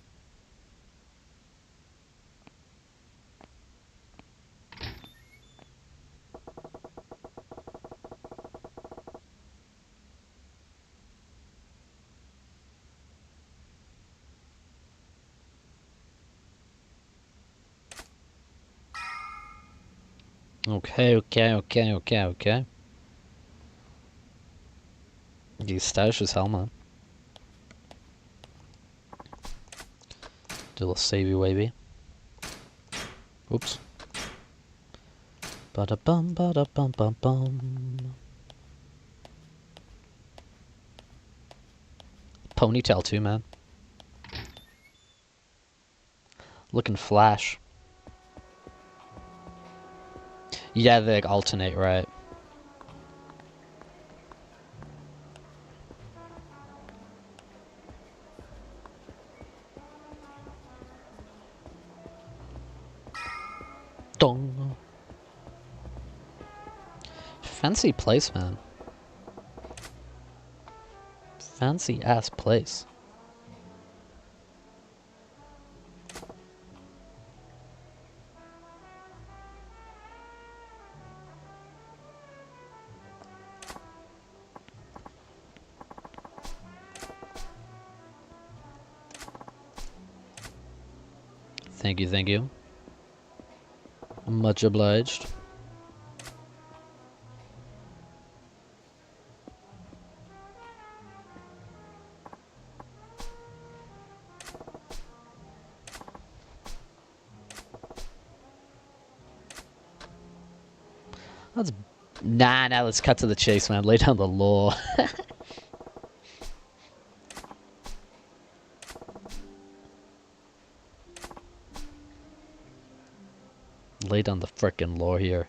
Okay. He's stylish as hell, man. Do a little savey wavy. Oops. Bada bum. Ponytail too, man. Looking flash. Yeah, they alternate, right? Dong. Fancy place, man. Fancy ass place. Thank you. Much obliged. Let's... Nah, let's cut to the chase, man. Lay down the law. Lay down the frickin' law here.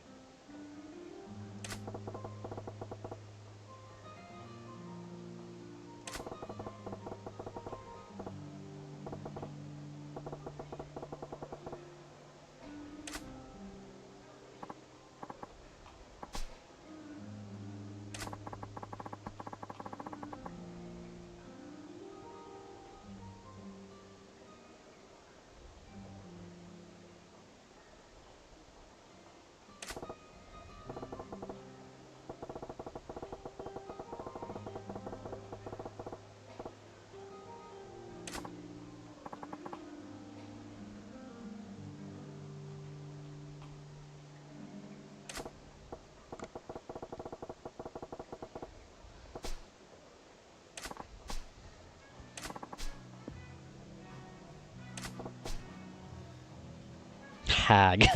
Hag.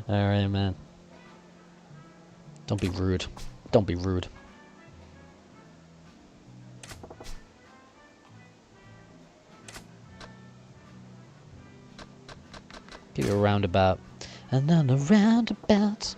Alright, man. Don't be rude. Don't be rude. Give you a roundabout. And then a roundabout.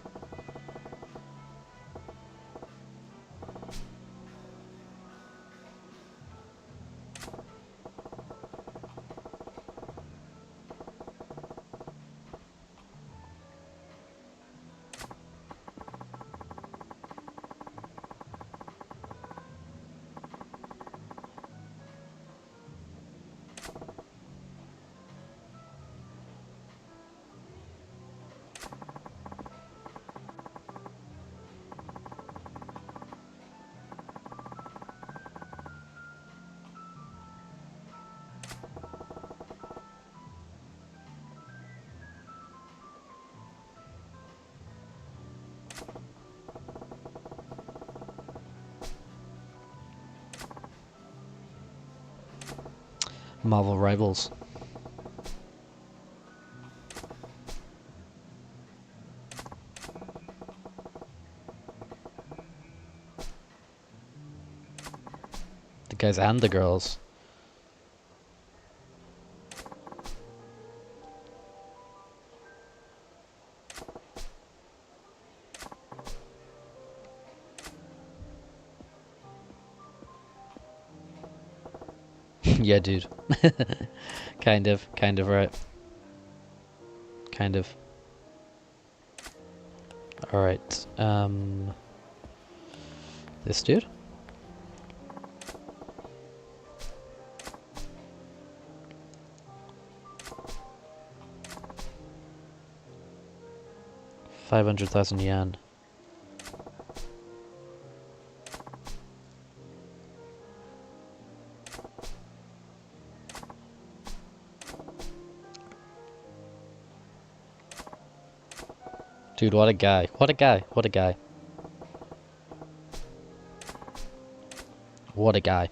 Marvel Rivals. The guys and the girls. Yeah, dude. kind of right. Kind of. Alright, this dude? $500,000 yen. Dude, what a guy. What a guy. What a guy. What a guy.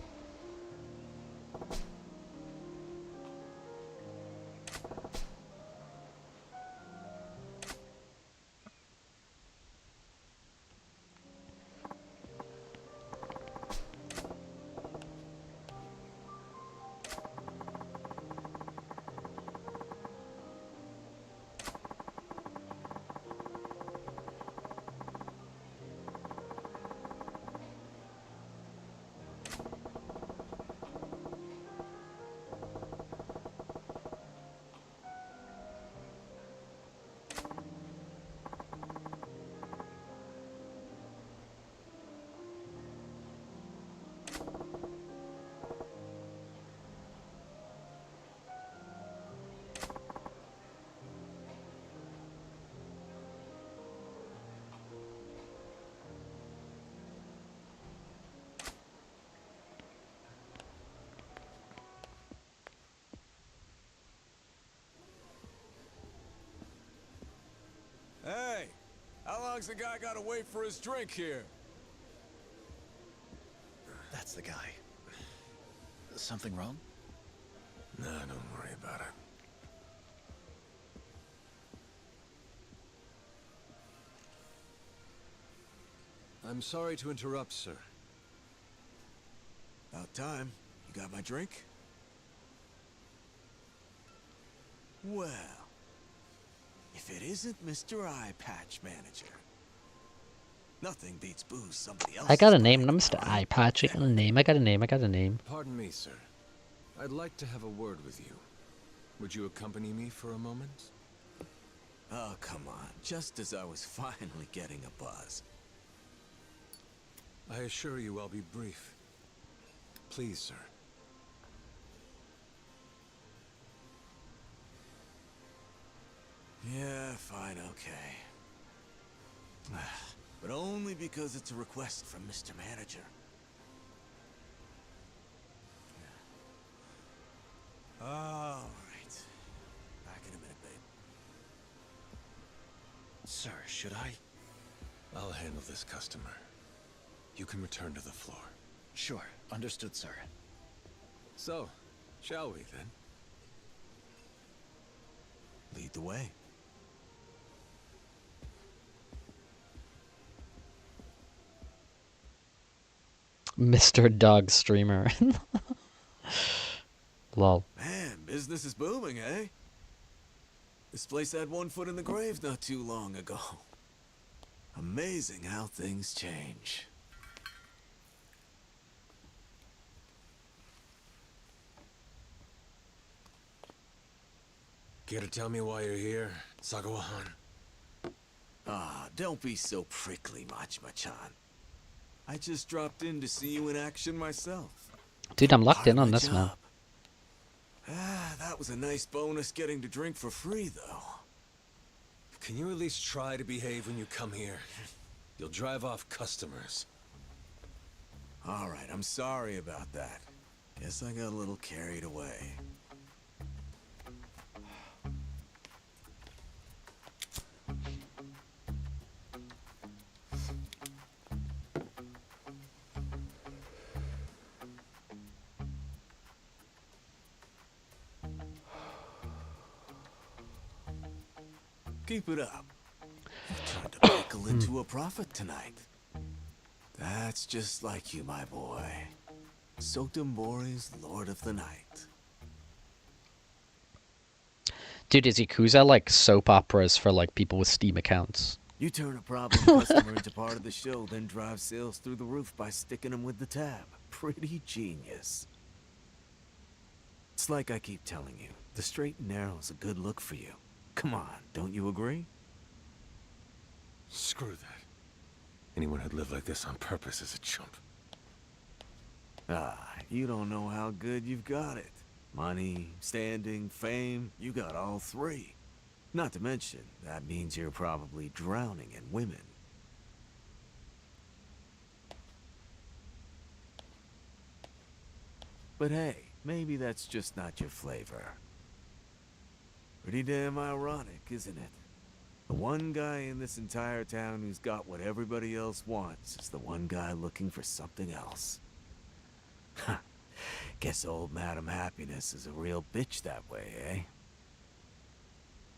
Hey, how long's the guy gotta wait for his drink here? That's the guy. Something wrong? Nah, don't worry about it. I'm sorry to interrupt, sir. About time. You got my drink? Well, if it isn't Mr. Eye Patch Manager. Nothing beats booze somebody else. I got a name. I'm Mr. Eye Patch. I got a name. I got a name. I got a name. Pardon me, sir. I'd like to have a word with you. Would you accompany me for a moment? Oh, come on. Just as I was finally getting a buzz. I assure you I'll be brief. Please, sir. Yeah, fine, okay. But only because it's a request from Mr. Manager. All right. Back in a minute, babe. Sir, should I? I'll handle this customer. You can return to the floor. Sure. Understood, sir. So, shall we then? Lead the way. Mr. Dog Streamer. Lol. Man, business is booming, eh? This place had one foot in the grave not too long ago. Amazing how things change. Care to tell me why you're here, Sagawa-han? Ah, don't be so prickly, Machima-chan. I just dropped in to see you in action myself. Dude, I'm locked Part in of on my this, man. job. Ah, that was a nice bonus getting to drink for free, though. Can you at least try to behave when you come here? You'll drive off customers. All right, I'm sorry about that. Guess I got a little carried away. Keep it up. You've turned a pickle into a profit tonight. That's just like you, my boy. Sotenbori's Lord of the Night. Dude, is Yakuza like soap operas for like people with Steam accounts? You turn a problem customer into part of the show, then drive sales through the roof by sticking them with the tab. Pretty genius. It's like I keep telling you, the straight and narrow is a good look for you. Come on, don't you agree? Screw that. Anyone who'd live like this on purpose is a chump. Ah, you don't know how good you've got it. Money, standing, fame, you got all three. Not to mention, that means you're probably drowning in women. But hey, maybe that's just not your flavor. Pretty damn ironic, isn't it? The one guy in this entire town who's got what everybody else wants is the one guy looking for something else. Guess old Madam Happiness is a real bitch that way, eh?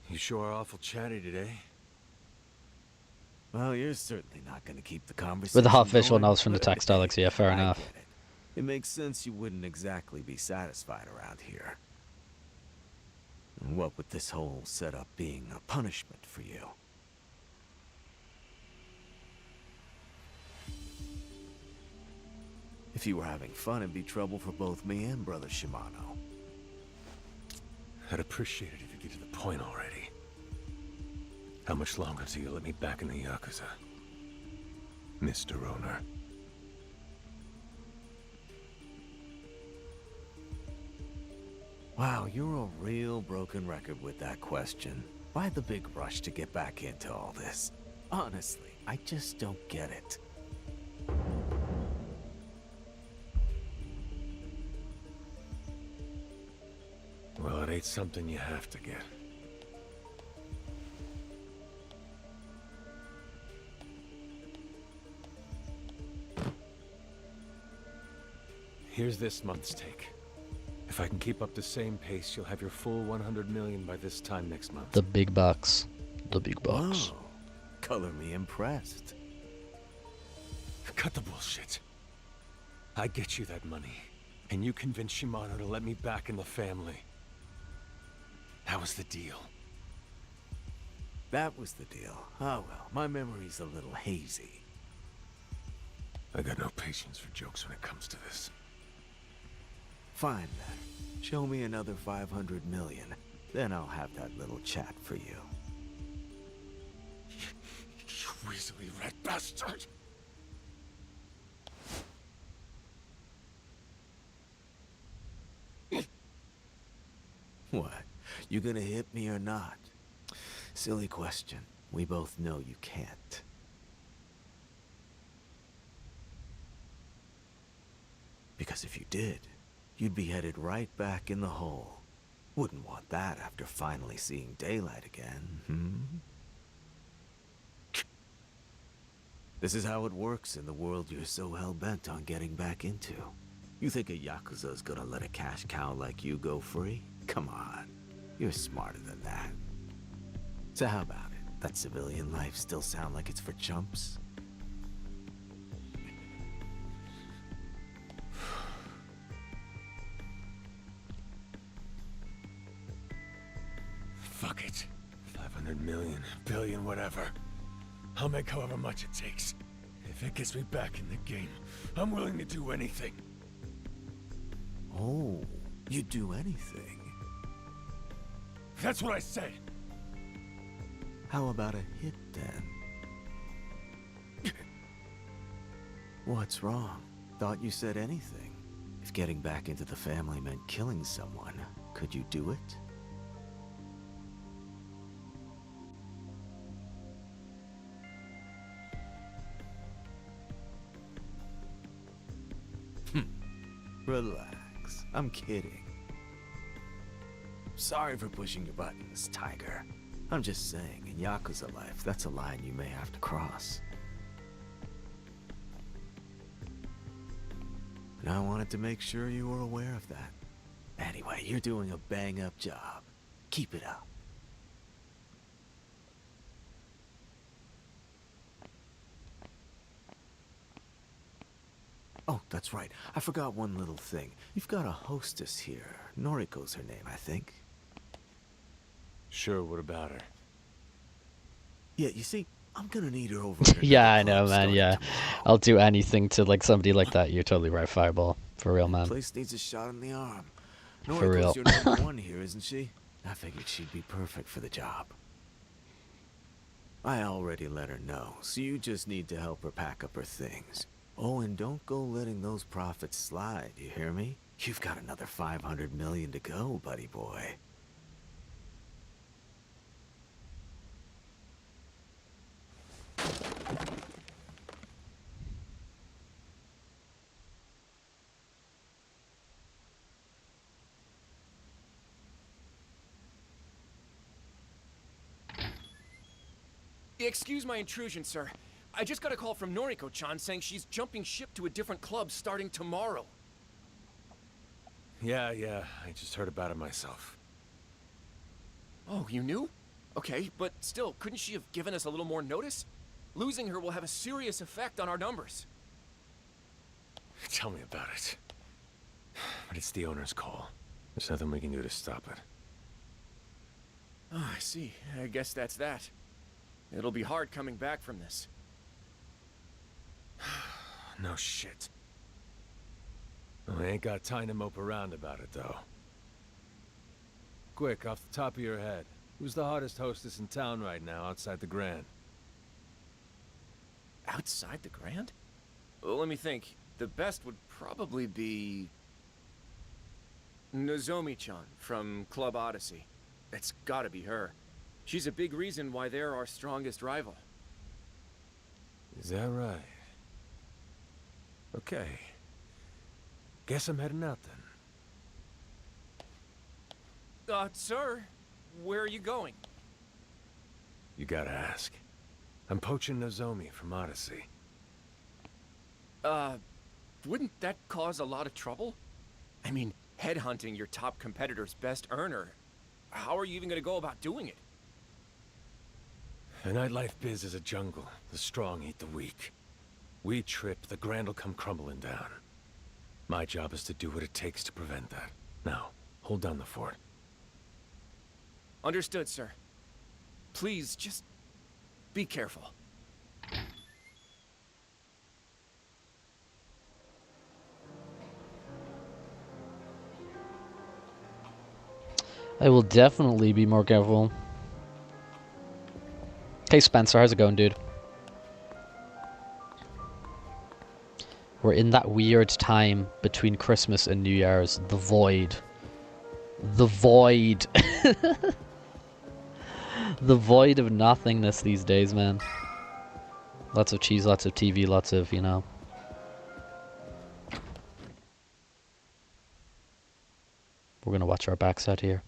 You sure are awful chatty today. Well, you're certainly not going to keep the conversation With the hot visual going, notes from the but text, Alex, yeah, fair I enough. get it. It makes sense you wouldn't exactly be satisfied around here. And what with this whole setup being a punishment for you? If you were having fun, it'd be trouble for both me and Brother Shimano. I'd appreciate it if you get to the point already. How much longer till you let me back in the yakuza, Mr. Owner? Wow, you're a real broken record with that question. Why the big rush to get back into all this? Honestly, I just don't get it. Well, it ain't something you have to get. Here's this month's take. If I can keep up the same pace, you'll have your full 100 million by this time next month. The big bucks. The big bucks. Whoa. Color me impressed. Cut the bullshit. I get you that money, and you convince Shimano to let me back in the family. That was the deal. That was the deal. Oh well, my memory's a little hazy. I got no patience for jokes when it comes to this. Fine then. Show me another 500 million. Then I'll have that little chat for you. You weaselly red bastard! What? You gonna hit me or not? Silly question. We both know you can't. Because if you did, you'd be headed right back in the hole. Wouldn't want that after finally seeing daylight again, hmm? This is how it works in the world you're so hell-bent on getting back into. You think a yakuza's gonna let a cash cow like you go free? Come on, you're smarter than that. So how about it? That civilian life still sound like it's for chumps? Fuck it. 500 million, billion, whatever. I'll make however much it takes. If it gets me back in the game, I'm willing to do anything. Oh, you'd do anything. That's what I said. How about a hit then? What's wrong? Thought you said anything. If getting back into the family meant killing someone, could you do it? Relax. I'm kidding. Sorry for pushing your buttons, Tiger. I'm just saying, in Yakuza life, that's a line you may have to cross. And I wanted to make sure you were aware of that. Anyway, you're doing a bang-up job. Keep it up. Oh, that's right. I forgot one little thing. You've got a hostess here. Noriko's her name, I think. Sure, what about her? Yeah, you see, I'm gonna need her over at Yeah, another I club know, man. starting Yeah, tomorrow. I'll do anything to like somebody like that. You're totally right, Fireball. For real, man. Place needs a shot in the arm. For Noriko's real. your number one here, isn't she? I figured she'd be perfect for the job. I already let her know, so you just need to help her pack up her things. Oh, and don't go letting those profits slide, you hear me? You've got another 500 million to go, buddy boy. Excuse my intrusion, sir. I just got a call from Noriko-chan saying she's jumping ship to a different club starting tomorrow. Yeah, I just heard about it myself. Oh, you knew? Okay, but still, couldn't she have given us a little more notice? Losing her will have a serious effect on our numbers. Tell me about it. But it's the owner's call. There's nothing we can do to stop it. Oh, I see. I guess that's that. It'll be hard coming back from this. No shit. Well, I ain't got time to mope around about it, though. Quick, off the top of your head, who's the hottest hostess in town right now outside the Grand? Outside the Grand? Well, let me think. The best would probably be... Nozomi-chan from Club Odyssey. It's gotta be her. She's a big reason why they're our strongest rival. Is that right? Okay. Guess I'm heading out then. Sir, where are you going? You gotta ask. I'm poaching Nozomi from Odyssey. Wouldn't that cause a lot of trouble? I mean, headhunting your top competitor's best earner. How are you even gonna go about doing it? The nightlife biz is a jungle. The strong eat the weak. We trip, the Grand will come crumbling down. My job is to do what it takes to prevent that. Now, hold down the fort. Understood, sir. Please, just be careful. I will definitely be more careful. Hey Spencer, how's it going, dude? We're in that weird time between Christmas and New Year's. The void. The void. The void of nothingness these days, man. Lots of cheese, lots of TV, lots of, you know. We're gonna watch our backs out here.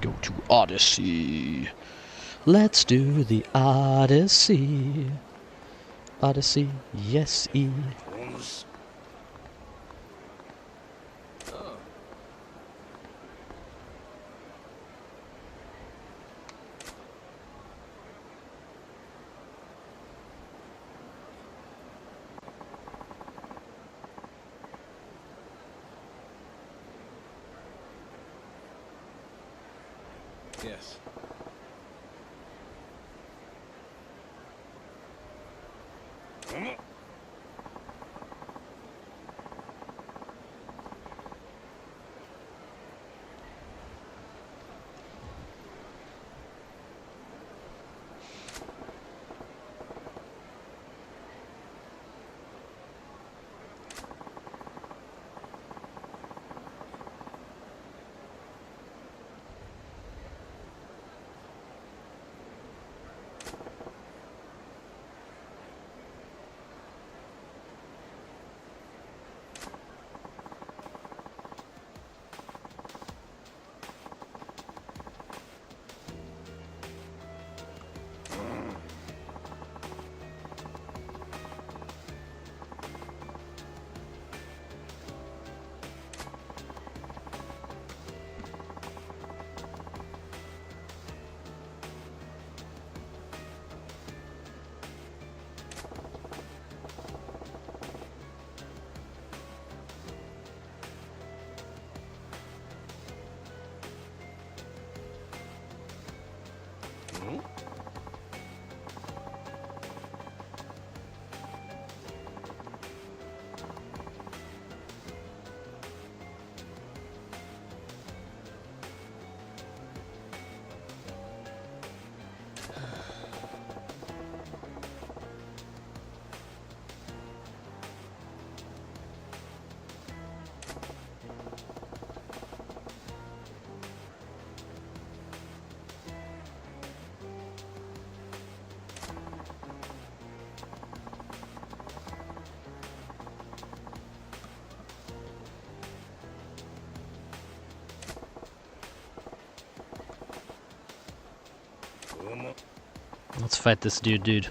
Go to Odyssey. Let's do the Odyssey. Odyssey, yes, E. Yes. Let's fight this dude.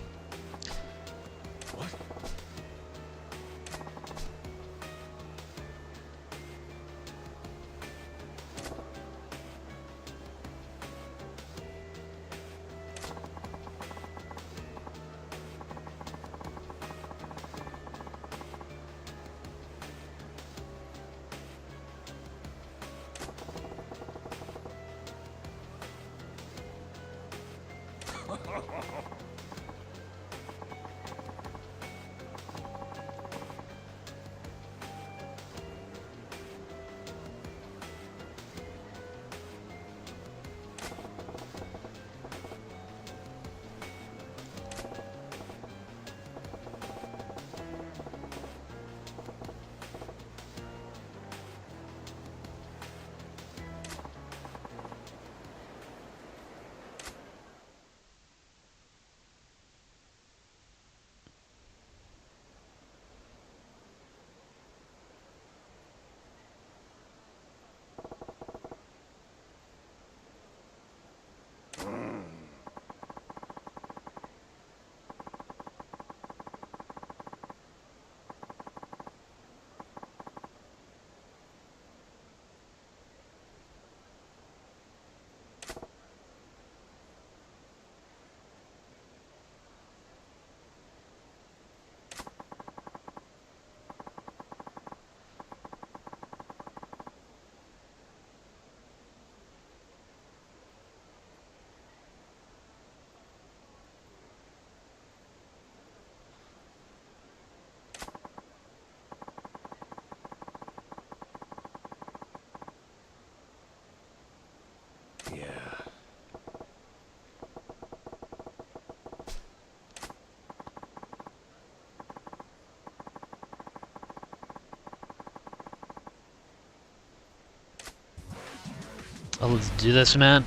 Oh, let's do this, man.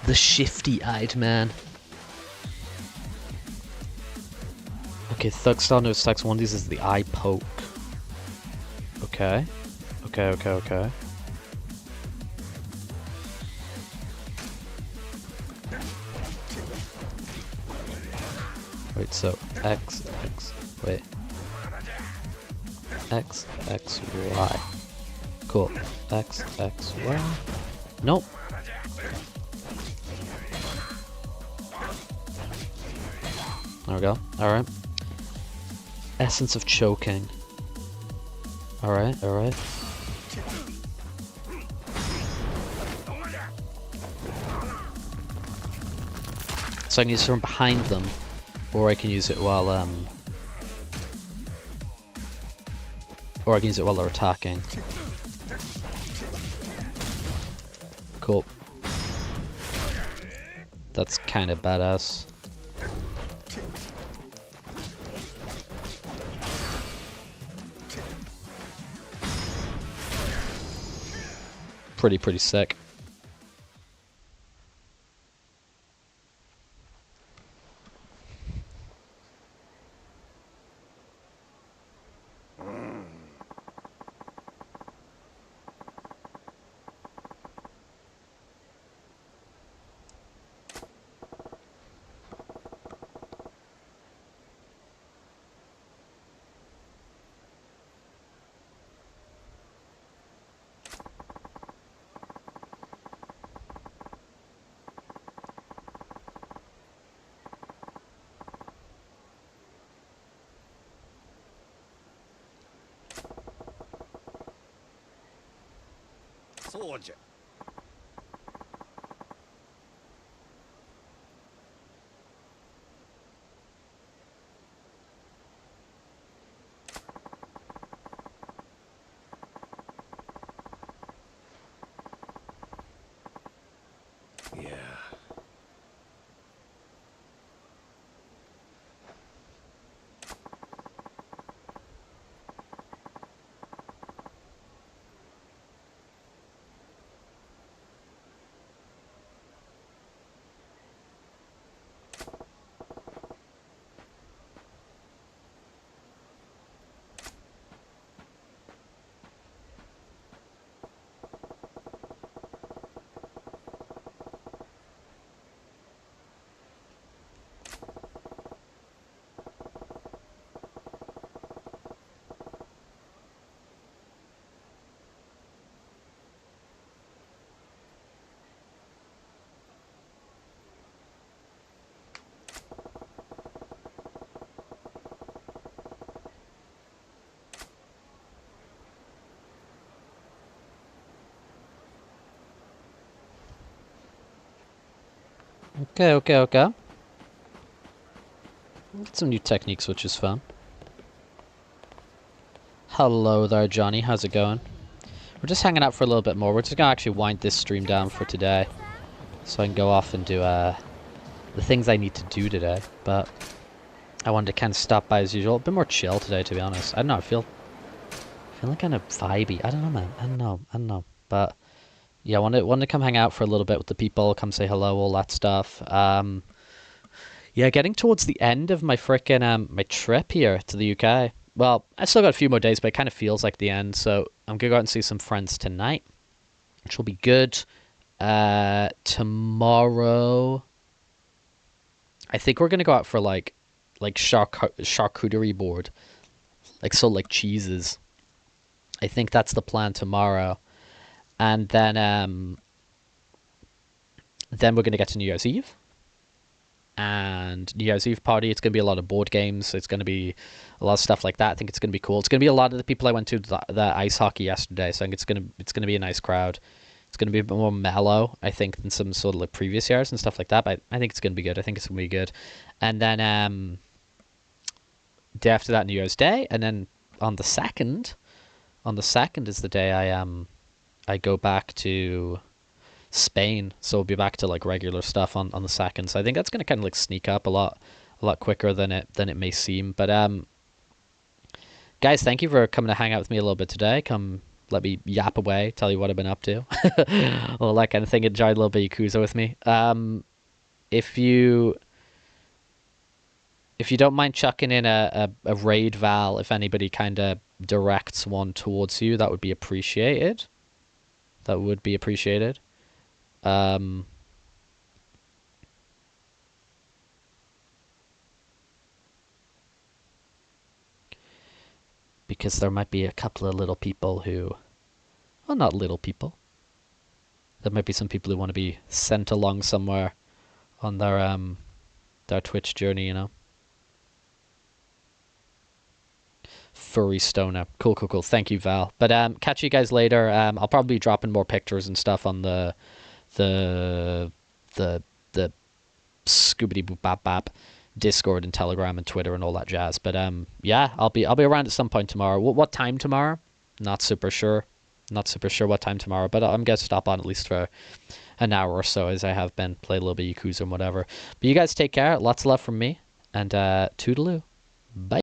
The shifty-eyed man. Okay, Thug style no stacks. One of these is the eye poke. Okay. Okay. Wait, so wait. X, Y. Cool. X, Y. Nope. There we go. Alright. Essence of choking. Alright. So I can use it from behind them, or I can use it while they're attacking. Cool. That's kind of badass. Pretty sick. Soldier. Okay, okay, okay. Get some new techniques, which is fun. Hello there, Johnny. How's it going? We're just hanging out for a little bit more. We're just gonna actually wind this stream down for today, so I can go off and do the things I need to do today. But I wanted to kind of stop by as usual. A bit more chill today, to be honest. I don't know. I feel kind of vibey. I don't know, man. I don't know. But yeah, I wanted to come hang out for a little bit with the people, come say hello, all that stuff. Yeah, getting towards the end of my frickin' my trip here to the UK. Well, I still got a few more days, but it kind of feels like the end. So I'm gonna go out and see some friends tonight, which will be good. Tomorrow, I think we're gonna go out for like charcuterie board, like cheeses. I think that's the plan tomorrow, and then we're gonna get to New Year's Eve. And New Year's Eve party, it's going to be a lot of board games. It's going to be a lot of stuff like that. I think it's going to be cool. It's going to be a lot of the people I went to the ice hockey yesterday. So I think it's going to be a nice crowd. It's going to be a bit more mellow, I think, than some sort of like previous years and stuff like that. But I think it's going to be good. I think it's going to be good. And then day after that, New Year's Day, and then on the second is the day I go back to Spain, so we'll be back to like regular stuff on the second. So I think that's gonna kind of like sneak up a lot quicker than it may seem. But guys, thank you for coming to hang out with me a little bit today. Come let me yap away, tell you what I've been up to, all that kind of thing. Enjoy a little bit of Yakuza with me. If you don't mind chucking in a raid Val, if anybody kind of directs one towards you, that would be appreciated. That would be appreciated. Because there might be a couple of little people who, well, not little people. There might be some people who want to be sent along somewhere on their Twitch journey, you know. Furry stoner. Cool. Thank you, Val. But catch you guys later. I'll probably be dropping more pictures and stuff on the Scoobity Boop Bap Bap Discord and Telegram and Twitter and all that jazz. But yeah, I'll be around at some point tomorrow. What time tomorrow? Not super sure what time tomorrow, but I'm gonna stop on at least for an hour or so, as I have been, play a little bit of Yakuza and whatever. But you guys take care. Lots of love from me, and toodaloo. Bye.